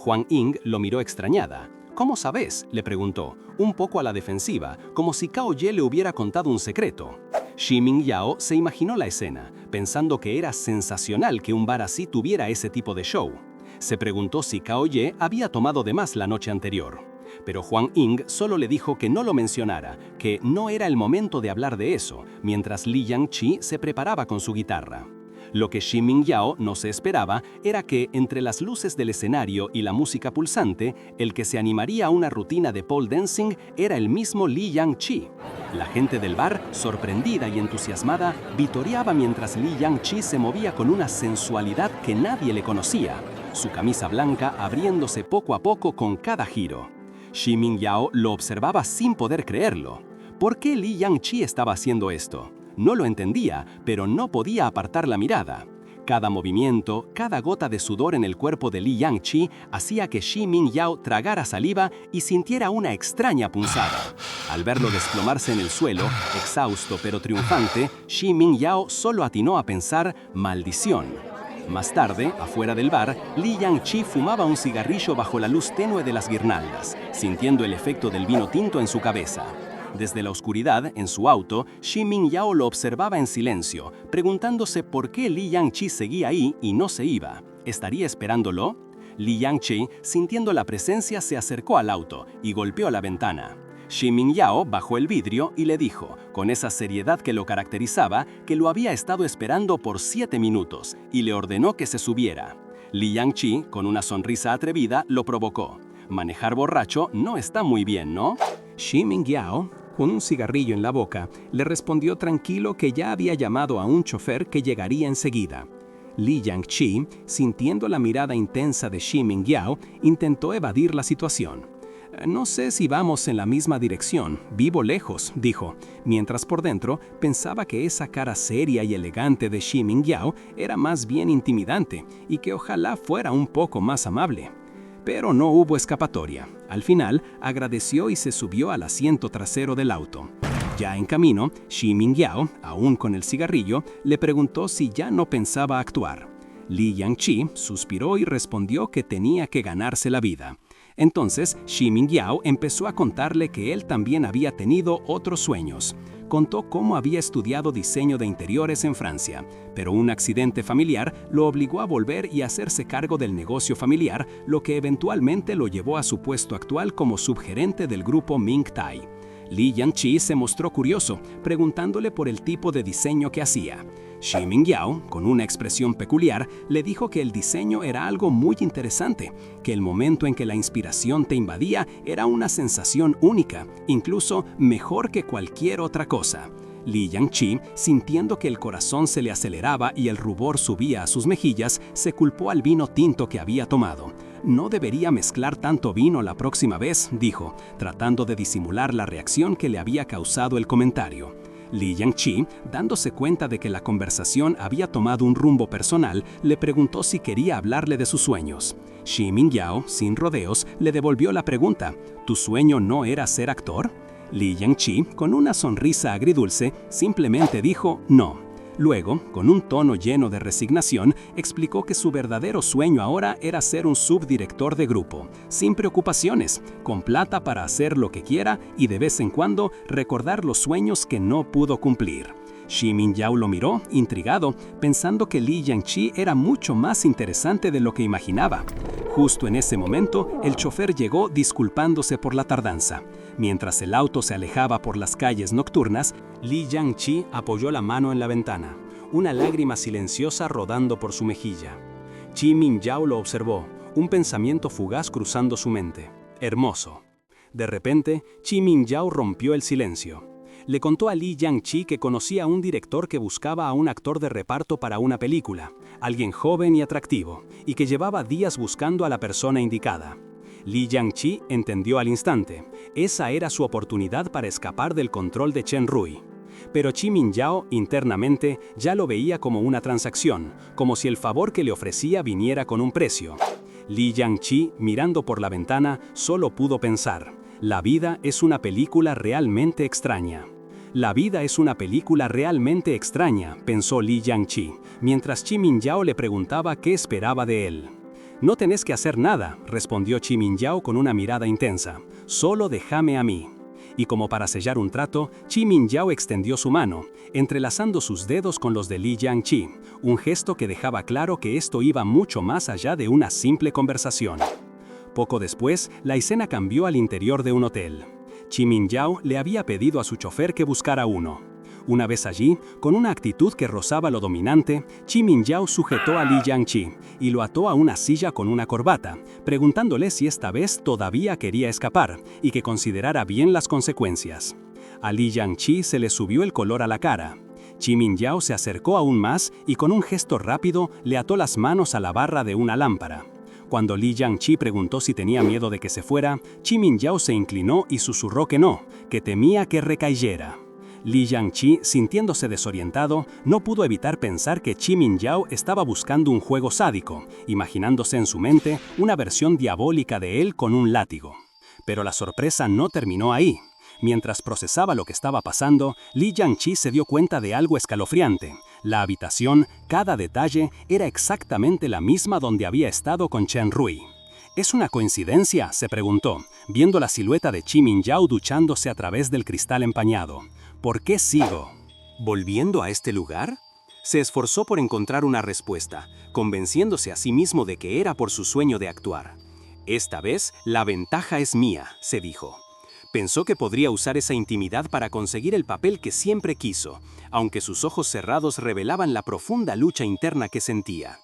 Huang Ying lo miró extrañada. «¿Cómo sabes?», le preguntó, un poco a la defensiva, como si Cao Ye le hubiera contado un secreto. Ji Mingyao se imaginó la escena, pensando que era sensacional que un bar así tuviera ese tipo de show. Se preguntó si Cao Ye había tomado de más la noche anterior. Pero Huang Ying solo le dijo que no lo mencionara, que no era el momento de hablar de eso, mientras Li Yangqi se preparaba con su guitarra. Lo que Ji Mingyao no se esperaba era que, entre las luces del escenario y la música pulsante, el que se animaría a una rutina de pole dancing era el mismo Li Yangqi. La gente del bar, sorprendida y entusiasmada, vitoreaba mientras Li Yangqi se movía con una sensualidad que nadie le conocía, su camisa blanca abriéndose poco a poco con cada giro. Ji Mingyao lo observaba sin poder creerlo. ¿Por qué Li Yangqi estaba haciendo esto? No lo entendía, pero no podía apartar la mirada. Cada movimiento, cada gota de sudor en el cuerpo de Li Yangqi hacía que Ji Mingyao tragara saliva y sintiera una extraña punzada. Al verlo desplomarse en el suelo, exhausto pero triunfante, Ji Mingyao solo atinó a pensar: «maldición». Más tarde, afuera del bar, Li Yangqi fumaba un cigarrillo bajo la luz tenue de las guirnaldas, sintiendo el efecto del vino tinto en su cabeza. Desde la oscuridad, en su auto, Ji Mingyao lo observaba en silencio, preguntándose por qué Li Yangqi seguía ahí y no se iba. ¿Estaría esperándolo? Li Yangqi, sintiendo la presencia, se acercó al auto y golpeó la ventana. Ji Mingyao bajó el vidrio y le dijo, con esa seriedad que lo caracterizaba, que lo había estado esperando por 7 minutos y le ordenó que se subiera. Li Yangqi, con una sonrisa atrevida, lo provocó. «Manejar borracho no está muy bien, ¿no?». Ji Mingyao, con un cigarrillo en la boca, le respondió tranquilo que ya había llamado a un chofer que llegaría enseguida. Li Yangqi, sintiendo la mirada intensa de Ji Mingyao, intentó evadir la situación. «No sé si vamos en la misma dirección, vivo lejos», dijo, mientras por dentro pensaba que esa cara seria y elegante de Ji Mingyao era más bien intimidante y que ojalá fuera un poco más amable. Pero no hubo escapatoria. Al final, agradeció y se subió al asiento trasero del auto. Ya en camino, Ji Mingyao, aún con el cigarrillo, le preguntó si ya no pensaba actuar. Li Yangqi suspiró y respondió que tenía que ganarse la vida. Entonces, Ji Mingyao empezó a contarle que él también había tenido otros sueños. Contó cómo había estudiado diseño de interiores en Francia, pero un accidente familiar lo obligó a volver y hacerse cargo del negocio familiar, lo que eventualmente lo llevó a su puesto actual como subgerente del grupo Ming Tai. Li Yangqi se mostró curioso, preguntándole por el tipo de diseño que hacía. Xi Mingyao, con una expresión peculiar, le dijo que el diseño era algo muy interesante, que el momento en que la inspiración te invadía era una sensación única, incluso mejor que cualquier otra cosa. Li Yangqi, sintiendo que el corazón se le aceleraba y el rubor subía a sus mejillas, se culpó al vino tinto que había tomado. No debería mezclar tanto vino la próxima vez, dijo, tratando de disimular la reacción que le había causado el comentario. Li Yangqi, dándose cuenta de que la conversación había tomado un rumbo personal, le preguntó si quería hablarle de sus sueños. Xi Mingyao, sin rodeos, le devolvió la pregunta: ¿Tu sueño no era ser actor? Li Yangqi, con una sonrisa agridulce, simplemente dijo no. Luego, con un tono lleno de resignación, explicó que su verdadero sueño ahora era ser un subdirector de grupo, sin preocupaciones, con plata para hacer lo que quiera y de vez en cuando recordar los sueños que no pudo cumplir. Xi Mingyao lo miró, intrigado, pensando que Li Yangqi era mucho más interesante de lo que imaginaba. Justo en ese momento, el chofer llegó disculpándose por la tardanza. Mientras el auto se alejaba por las calles nocturnas, Li Yangqi apoyó la mano en la ventana, una lágrima silenciosa rodando por su mejilla. Xi Mingyao lo observó, un pensamiento fugaz cruzando su mente. Hermoso. De repente, Xi Mingyao rompió el silencio. Le contó a Li Yangqi que conocía a un director que buscaba a un actor de reparto para una película, alguien joven y atractivo, y que llevaba días buscando a la persona indicada. Li Yangqi entendió al instante. Esa era su oportunidad para escapar del control de Chen Rui. Pero Xi Mingyao, internamente, ya lo veía como una transacción, como si el favor que le ofrecía viniera con un precio. Li Yangqi, mirando por la ventana, solo pudo pensar: la vida es una película realmente extraña. La vida es una película realmente extraña, pensó Li Yangqi, mientras Xi Mingyao le preguntaba qué esperaba de él. No tenés que hacer nada, respondió Xi Mingyao con una mirada intensa. Solo déjame a mí. Y como para sellar un trato, Xi Mingyao extendió su mano, entrelazando sus dedos con los de Li Yangqi, un gesto que dejaba claro que esto iba mucho más allá de una simple conversación. Poco después, la escena cambió al interior de un hotel. Xi Mingyao le había pedido a su chofer que buscara uno. Una vez allí, con una actitud que rozaba lo dominante, Xi Mingyao sujetó a Li Yangqi y lo ató a una silla con una corbata, preguntándole si esta vez todavía quería escapar y que considerara bien las consecuencias. A Li Yangqi se le subió el color a la cara. Xi Mingyao se acercó aún más y con un gesto rápido le ató las manos a la barra de una lámpara. Cuando Li Yangqi preguntó si tenía miedo de que se fuera, Xi Mingyao se inclinó y susurró que no, que temía que recayera. Li Yangqi, sintiéndose desorientado, no pudo evitar pensar que Xi Mingyao estaba buscando un juego sádico, imaginándose en su mente una versión diabólica de él con un látigo. Pero la sorpresa no terminó ahí. Mientras procesaba lo que estaba pasando, Li Yangqi se dio cuenta de algo escalofriante. La habitación, cada detalle, era exactamente la misma donde había estado con Chen Rui. ¿Es una coincidencia?, se preguntó, viendo la silueta de Xi Mingyao duchándose a través del cristal empañado. ¿Por qué sigo? ¿Volviendo a este lugar? Se esforzó por encontrar una respuesta, convenciéndose a sí mismo de que era por su sueño de actuar. Esta vez, la ventaja es mía, se dijo. Pensó que podría usar esa intimidad para conseguir el papel que siempre quiso, aunque sus ojos cerrados revelaban la profunda lucha interna que sentía.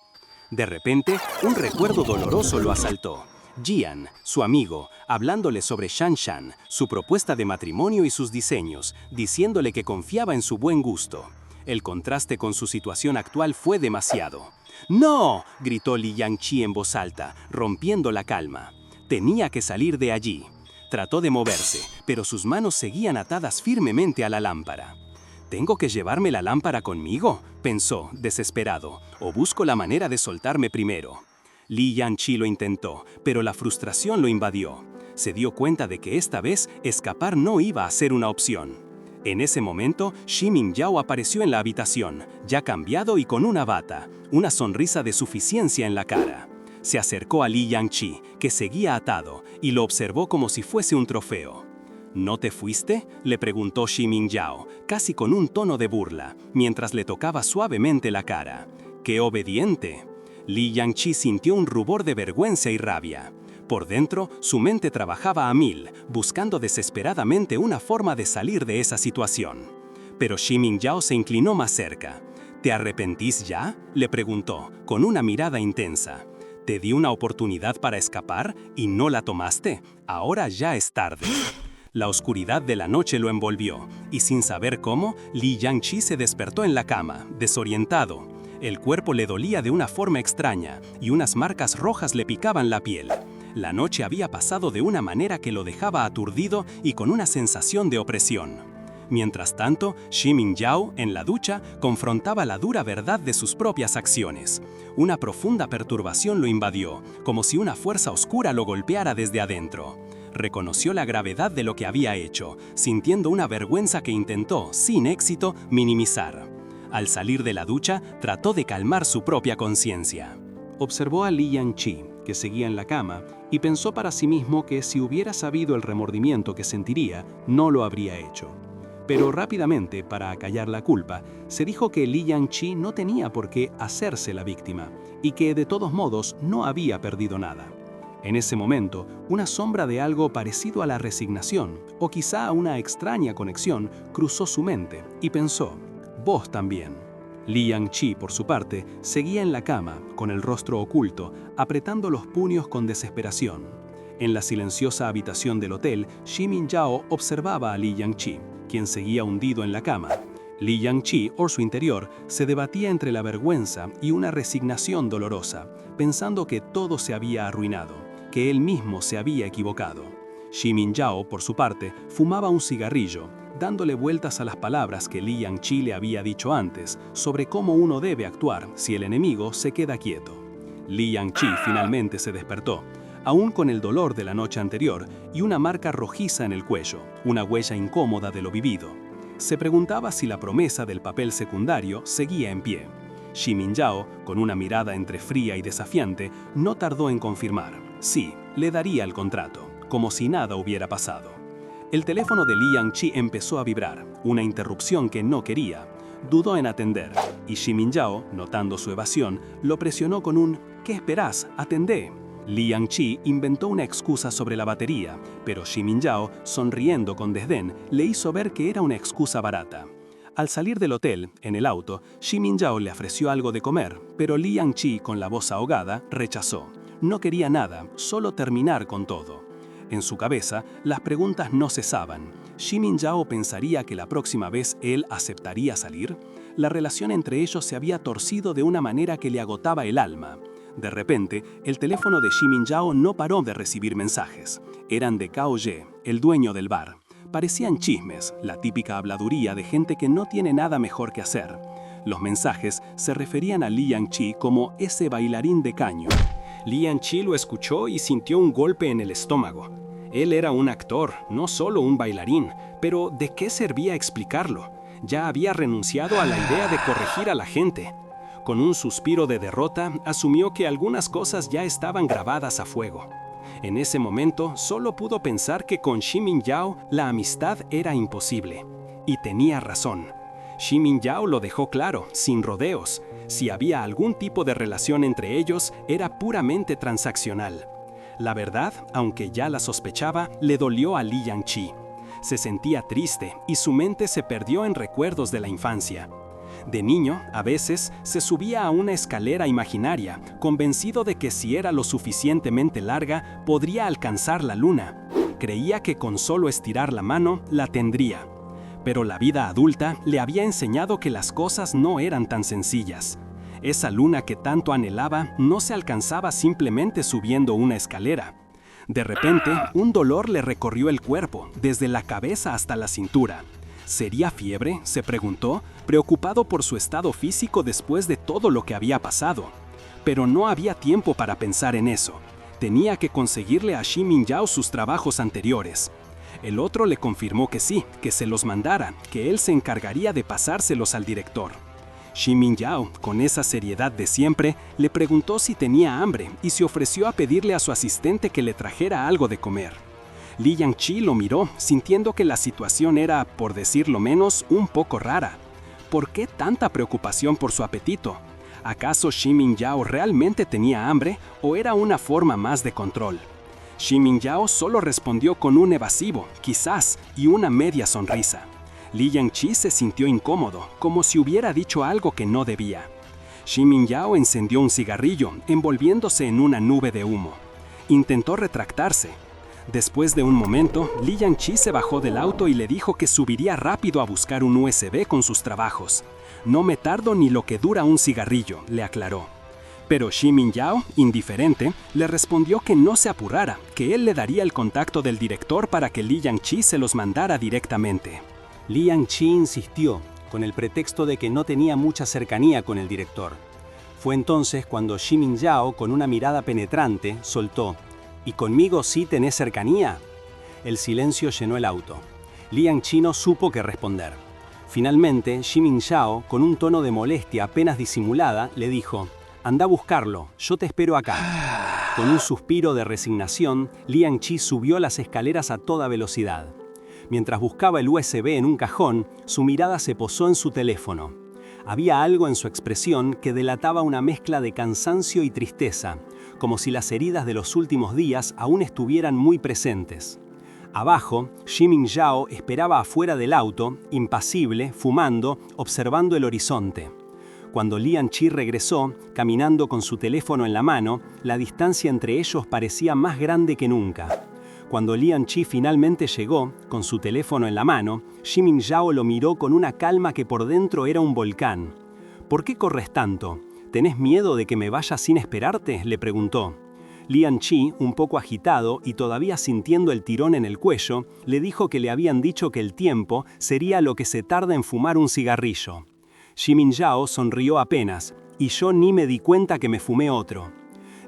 De repente, un recuerdo doloroso lo asaltó. Jian, su amigo, hablándole sobre Shanshan, su propuesta de matrimonio y sus diseños, diciéndole que confiaba en su buen gusto. El contraste con su situación actual fue demasiado. ¡No!, gritó Li Yangqi en voz alta, rompiendo la calma. Tenía que salir de allí. Trató de moverse, pero sus manos seguían atadas firmemente a la lámpara. ¿Tengo que llevarme la lámpara conmigo?, pensó, desesperado, o busco la manera de soltarme primero. Li Yangqi lo intentó, pero la frustración lo invadió. Se dio cuenta de que esta vez escapar no iba a ser una opción. En ese momento, Xi Mingyao apareció en la habitación, ya cambiado y con una bata, una sonrisa de suficiencia en la cara. Se acercó a Li Yangqi, que seguía atado, y lo observó como si fuese un trofeo. ¿No te fuiste?, le preguntó Xi Mingyao, casi con un tono de burla, mientras le tocaba suavemente la cara. ¡Qué obediente! Li Yangqi sintió un rubor de vergüenza y rabia. Por dentro, su mente trabajaba a mil, buscando desesperadamente una forma de salir de esa situación. Pero Xi Mingyao se inclinó más cerca. ¿Te arrepentís ya?, le preguntó, con una mirada intensa. Te di una oportunidad para escapar y no la tomaste. Ahora ya es tarde. La oscuridad de la noche lo envolvió, y sin saber cómo, Li Yangqi se despertó en la cama, desorientado. El cuerpo le dolía de una forma extraña, y unas marcas rojas le picaban la piel. La noche había pasado de una manera que lo dejaba aturdido y con una sensación de opresión. Mientras tanto, Xi Mingyao, en la ducha, confrontaba la dura verdad de sus propias acciones. Una profunda perturbación lo invadió, como si una fuerza oscura lo golpeara desde adentro. Reconoció la gravedad de lo que había hecho, sintiendo una vergüenza que intentó, sin éxito, minimizar. Al salir de la ducha, trató de calmar su propia conciencia. Observó a Li Yangqi, que seguía en la cama, y pensó para sí mismo que si hubiera sabido el remordimiento que sentiría, no lo habría hecho. Pero rápidamente, para acallar la culpa, se dijo que Li Yangqi no tenía por qué hacerse la víctima, y que de todos modos no había perdido nada. En ese momento, una sombra de algo parecido a la resignación, o quizá una extraña conexión, cruzó su mente, y pensó, «Vos también». Li Yangqi, por su parte, seguía en la cama, con el rostro oculto, apretando los puños con desesperación. En la silenciosa habitación del hotel, Xi Mingyao observaba a Li Yangqi, quien seguía hundido en la cama. Li Yangqi, por su interior, se debatía entre la vergüenza y una resignación dolorosa, pensando que todo se había arruinado, que él mismo se había equivocado. Xi Mingyao, por su parte, fumaba un cigarrillo, dándole vueltas a las palabras que Li Yangqi le había dicho antes sobre cómo uno debe actuar si el enemigo se queda quieto. Li Yangqi finalmente se despertó, aún con el dolor de la noche anterior y una marca rojiza en el cuello, una huella incómoda de lo vivido. Se preguntaba si la promesa del papel secundario seguía en pie. Xi Mingyao, con una mirada entre fría y desafiante, no tardó en confirmar. Sí, le daría el contrato, como si nada hubiera pasado. El teléfono de Li Yangqi empezó a vibrar, una interrupción que no quería. Dudó en atender, y Xi Mingyao, notando su evasión, lo presionó con un «¿Qué esperás? Atendé». Li Yangqi inventó una excusa sobre la batería, pero Xi Mingyao, sonriendo con desdén, le hizo ver que era una excusa barata. Al salir del hotel, en el auto, Xi Mingyao le ofreció algo de comer, pero Li Yangqi, con la voz ahogada, rechazó. No quería nada, solo terminar con todo. En su cabeza, las preguntas no cesaban. ¿Xi Mingyao pensaría que la próxima vez él aceptaría salir? La relación entre ellos se había torcido de una manera que le agotaba el alma. De repente, el teléfono de Xi Mingyao no paró de recibir mensajes. Eran de Cao Ye, el dueño del bar. Parecían chismes, la típica habladuría de gente que no tiene nada mejor que hacer. Los mensajes se referían a Li Yangqi como ese bailarín de caño. Li Yangqi lo escuchó y sintió un golpe en el estómago. Él era un actor, no solo un bailarín, pero ¿de qué servía explicarlo? Ya había renunciado a la idea de corregir a la gente. Con un suspiro de derrota, asumió que algunas cosas ya estaban grabadas a fuego. En ese momento, solo pudo pensar que con Xi Mingyao la amistad era imposible. Y tenía razón. Xi Mingyao lo dejó claro, sin rodeos. Si había algún tipo de relación entre ellos, era puramente transaccional. La verdad, aunque ya la sospechaba, le dolió a Li Yangqi. Se sentía triste y su mente se perdió en recuerdos de la infancia. De niño, a veces, se subía a una escalera imaginaria, convencido de que si era lo suficientemente larga, podría alcanzar la luna. Creía que con solo estirar la mano, la tendría. Pero la vida adulta le había enseñado que las cosas no eran tan sencillas. Esa luna que tanto anhelaba no se alcanzaba simplemente subiendo una escalera. De repente, un dolor le recorrió el cuerpo, desde la cabeza hasta la cintura. ¿Sería fiebre?, se preguntó, preocupado por su estado físico después de todo lo que había pasado. Pero no había tiempo para pensar en eso. Tenía que conseguirle a Xi Mingyao sus trabajos anteriores. El otro le confirmó que sí, que se los mandara, que él se encargaría de pasárselos al director. Xi Mingyao, con esa seriedad de siempre, le preguntó si tenía hambre y se ofreció a pedirle a su asistente que le trajera algo de comer. Li Yangqi lo miró, sintiendo que la situación era, por decirlo menos, un poco rara. ¿Por qué tanta preocupación por su apetito? ¿Acaso Xi Mingyao realmente tenía hambre o era una forma más de control? Xi Mingyao solo respondió con un evasivo, quizás, y una media sonrisa. Li Yangqi se sintió incómodo, como si hubiera dicho algo que no debía. Xi Mingyao encendió un cigarrillo, envolviéndose en una nube de humo. Intentó retractarse. Después de un momento, Li Yangqi se bajó del auto y le dijo que subiría rápido a buscar un USB con sus trabajos. «No me tardo ni lo que dura un cigarrillo», le aclaró. Pero Xi Mingyao, indiferente, le respondió que no se apurara, que él le daría el contacto del director para que Li Yangqi se los mandara directamente. Li Yangqi insistió, con el pretexto de que no tenía mucha cercanía con el director. Fue entonces cuando Xi Mingyao, con una mirada penetrante, soltó: «¿Y conmigo sí tenés cercanía?». El silencio llenó el auto. Li Yangqi no supo qué responder. Finalmente, Xi Mingyao, con un tono de molestia apenas disimulada, le dijo: «Anda a buscarlo, yo te espero acá». Con un suspiro de resignación, Li Yangqi subió las escaleras a toda velocidad. Mientras buscaba el USB en un cajón, su mirada se posó en su teléfono. Había algo en su expresión que delataba una mezcla de cansancio y tristeza, como si las heridas de los últimos días aún estuvieran muy presentes. Abajo, Xi Mingyao esperaba afuera del auto, impasible, fumando, observando el horizonte. Cuando Li Yangqi regresó, caminando con su teléfono en la mano, la distancia entre ellos parecía más grande que nunca. Cuando Li Yangqi finalmente llegó, con su teléfono en la mano, Xi Mingyao lo miró con una calma que por dentro era un volcán. «¿Por qué corres tanto? ¿Tenés miedo de que me vaya sin esperarte?», le preguntó. Li Yangqi, un poco agitado y todavía sintiendo el tirón en el cuello, le dijo que le habían dicho que el tiempo sería lo que se tarda en fumar un cigarrillo. Xi Mingyao sonrió apenas, y yo ni me di cuenta que me fumé otro.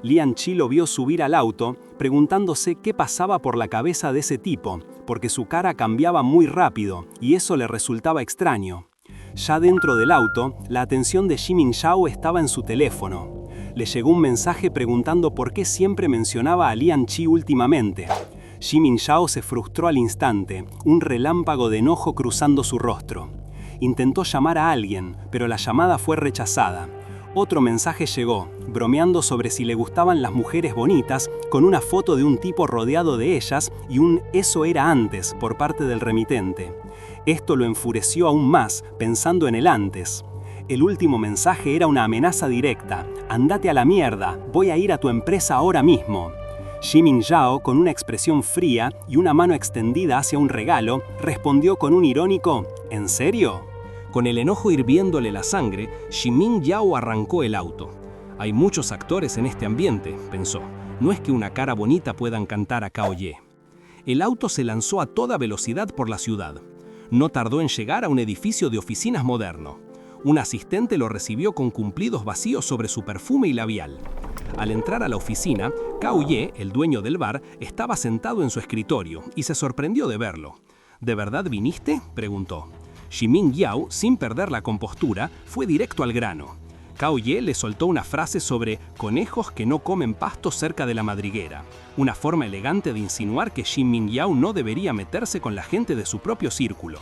Li Yangqi lo vio subir al auto, preguntándose qué pasaba por la cabeza de ese tipo, porque su cara cambiaba muy rápido, y eso le resultaba extraño. Ya dentro del auto, la atención de Xi Mingyao estaba en su teléfono. Le llegó un mensaje preguntando por qué siempre mencionaba a Li Yangqi últimamente. Xi Mingyao se frustró al instante, un relámpago de enojo cruzando su rostro. Intentó llamar a alguien, pero la llamada fue rechazada. Otro mensaje llegó, bromeando sobre si le gustaban las mujeres bonitas, con una foto de un tipo rodeado de ellas y un «eso era antes» por parte del remitente. Esto lo enfureció aún más, pensando en el antes. El último mensaje era una amenaza directa: «Andate a la mierda, voy a ir a tu empresa ahora mismo». Xi Mingyao, con una expresión fría y una mano extendida hacia un regalo, respondió con un irónico «¿En serio?». Con el enojo hirviéndole la sangre, Xi Mingyao arrancó el auto. «Hay muchos actores en este ambiente», pensó. «No es que una cara bonita puedan cantar a Cao Ye». El auto se lanzó a toda velocidad por la ciudad. No tardó en llegar a un edificio de oficinas moderno. Un asistente lo recibió con cumplidos vacíos sobre su perfume y labial. Al entrar a la oficina, Cao Ye, el dueño del bar, estaba sentado en su escritorio y se sorprendió de verlo. «¿De verdad viniste?», preguntó. Xi Mingyao, sin perder la compostura, fue directo al grano. Cao Ye le soltó una frase sobre conejos que no comen pasto cerca de la madriguera, una forma elegante de insinuar que Xi Mingyao no debería meterse con la gente de su propio círculo.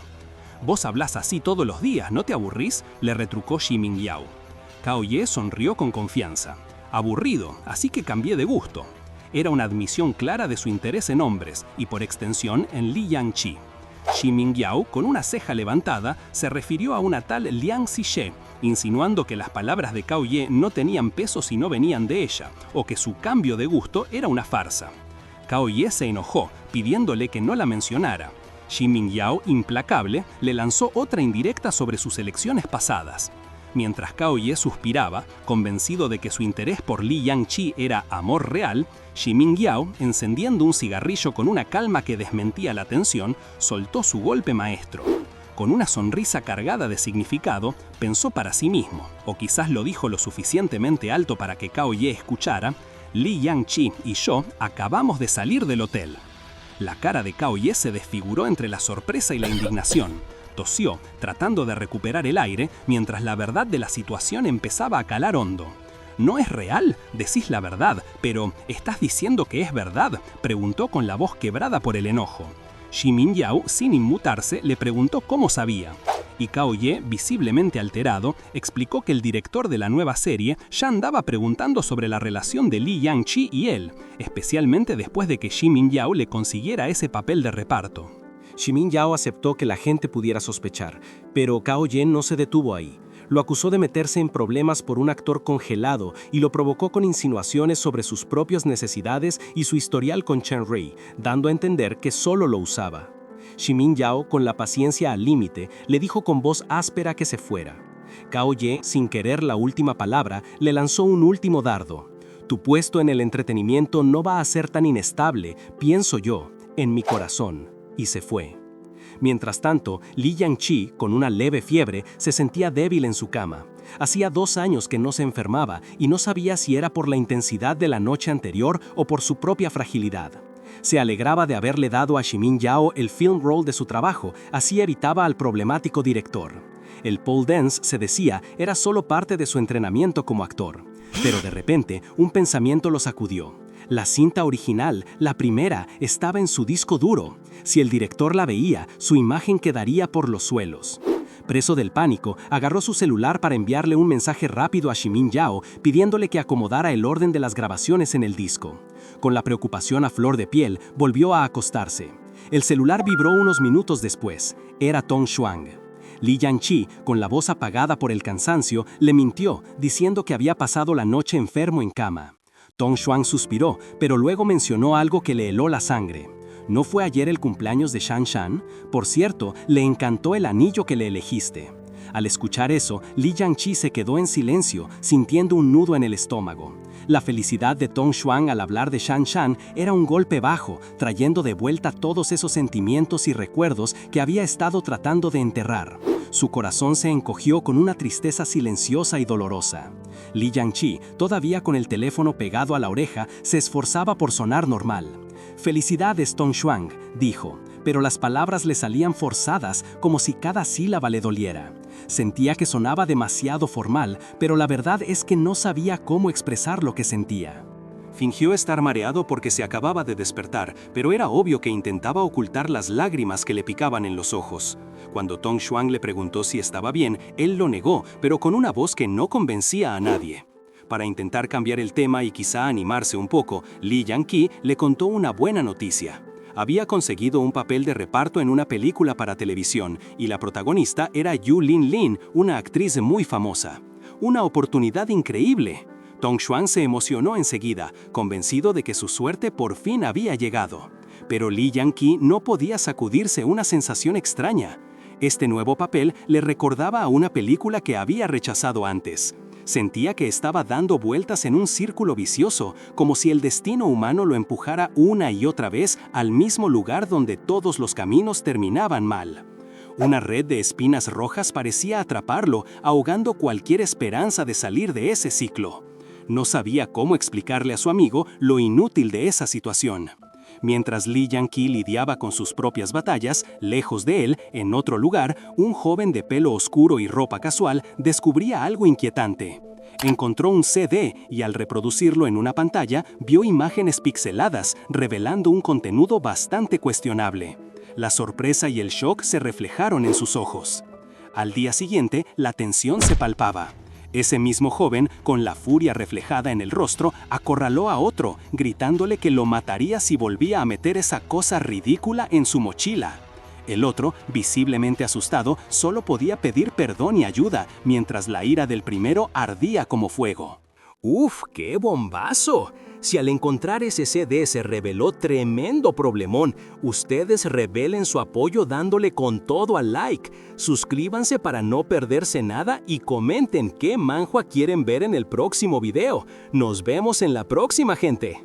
«Vos hablás así todos los días, ¿no te aburrís?», le retrucó Xi Mingyao. Cao Ye sonrió con confianza. «Aburrido, así que cambié de gusto». Era una admisión clara de su interés en hombres y, por extensión, en Li Yangqi. Xi Mingyao, con una ceja levantada, se refirió a una tal Liang Zhiye, insinuando que las palabras de Cao Ye no tenían peso si no venían de ella, o que su cambio de gusto era una farsa. Cao Ye se enojó, pidiéndole que no la mencionara. Xi Mingyao, implacable, le lanzó otra indirecta sobre sus elecciones pasadas. Mientras Cao Ye suspiraba, convencido de que su interés por Li Yangqi era amor real, Xi Mingyao, encendiendo un cigarrillo con una calma que desmentía la tensión, soltó su golpe maestro. Con una sonrisa cargada de significado, pensó para sí mismo, o quizás lo dijo lo suficientemente alto para que Cao Ye escuchara: «Li Yangqi y yo acabamos de salir del hotel». La cara de Cao Ye se desfiguró entre la sorpresa y la indignación. Tosió, tratando de recuperar el aire, mientras la verdad de la situación empezaba a calar hondo. «¿No es real? Decís la verdad, pero ¿estás diciendo que es verdad?», preguntó con la voz quebrada por el enojo. Xi Mingyao, sin inmutarse, le preguntó cómo sabía. Y Cao Ye, visiblemente alterado, explicó que el director de la nueva serie ya andaba preguntando sobre la relación de Li Yangqi y él, especialmente después de que Xi Mingyao le consiguiera ese papel de reparto. Shimin Yao aceptó que la gente pudiera sospechar, pero Cao Yen no se detuvo ahí. Lo acusó de meterse en problemas por un actor congelado y lo provocó con insinuaciones sobre sus propias necesidades y su historial con Chen Rui, dando a entender que solo lo usaba. Shimin Yao, con la paciencia al límite, le dijo con voz áspera que se fuera. Cao Ye, sin querer la última palabra, le lanzó un último dardo. Tu puesto en el entretenimiento no va a ser tan inestable, pienso yo, en mi corazón. Y se fue. Mientras tanto, Li Yangqi, con una leve fiebre, se sentía débil en su cama. Hacía 2 años que no se enfermaba y no sabía si era por la intensidad de la noche anterior o por su propia fragilidad. Se alegraba de haberle dado a Shimin Yao el film roll de su trabajo, así evitaba al problemático director. El pole dance, se decía, era solo parte de su entrenamiento como actor. Pero de repente, un pensamiento lo sacudió. La cinta original, la primera, estaba en su disco duro. Si el director la veía, su imagen quedaría por los suelos. Preso del pánico, agarró su celular para enviarle un mensaje rápido a Shimin Yao pidiéndole que acomodara el orden de las grabaciones en el disco. Con la preocupación a flor de piel, volvió a acostarse. El celular vibró unos minutos después. Era Tong Xuang. Li Yangqi, con la voz apagada por el cansancio, le mintió, diciendo que había pasado la noche enfermo en cama. Tong Xuang suspiró, pero luego mencionó algo que le heló la sangre. ¿No fue ayer el cumpleaños de Shan Shan? Por cierto, le encantó el anillo que le elegiste. Al escuchar eso, Li Yangqi se quedó en silencio, sintiendo un nudo en el estómago. La felicidad de Tong Xuang al hablar de Shan Shan era un golpe bajo, trayendo de vuelta todos esos sentimientos y recuerdos que había estado tratando de enterrar. Su corazón se encogió con una tristeza silenciosa y dolorosa. Li Yangqi, todavía con el teléfono pegado a la oreja, se esforzaba por sonar normal. «Felicidades, Tong Xuang», dijo, pero las palabras le salían forzadas, como si cada sílaba le doliera. Sentía que sonaba demasiado formal, pero la verdad es que no sabía cómo expresar lo que sentía. Fingió estar mareado porque se acababa de despertar, pero era obvio que intentaba ocultar las lágrimas que le picaban en los ojos. Cuando Tong Xuang le preguntó si estaba bien, él lo negó, pero con una voz que no convencía a nadie. Para intentar cambiar el tema y quizá animarse un poco, Li Yangqi le contó una buena noticia. Había conseguido un papel de reparto en una película para televisión, y la protagonista era Yu Lin, una actriz muy famosa. ¡Una oportunidad increíble! Tong Xuang se emocionó enseguida, convencido de que su suerte por fin había llegado. Pero Li Yangqi no podía sacudirse una sensación extraña. Este nuevo papel le recordaba a una película que había rechazado antes. Sentía que estaba dando vueltas en un círculo vicioso, como si el destino humano lo empujara una y otra vez al mismo lugar donde todos los caminos terminaban mal. Una red de espinas rojas parecía atraparlo, ahogando cualquier esperanza de salir de ese ciclo. No sabía cómo explicarle a su amigo lo inútil de esa situación. Mientras Li Yangqi lidiaba con sus propias batallas, lejos de él, en otro lugar, un joven de pelo oscuro y ropa casual descubría algo inquietante. Encontró un CD y al reproducirlo en una pantalla, vio imágenes pixeladas, revelando un contenido bastante cuestionable. La sorpresa y el shock se reflejaron en sus ojos. Al día siguiente, la tensión se palpaba. Ese mismo joven, con la furia reflejada en el rostro, acorraló a otro, gritándole que lo mataría si volvía a meter esa cosa ridícula en su mochila. El otro, visiblemente asustado, solo podía pedir perdón y ayuda, mientras la ira del primero ardía como fuego. ¡Uf, qué bombazo! Si al encontrar ese CD se reveló tremendo problemón, ustedes revelen su apoyo dándole con todo al like. Suscríbanse para no perderse nada y comenten qué manhwa quieren ver en el próximo video. Nos vemos en la próxima, gente.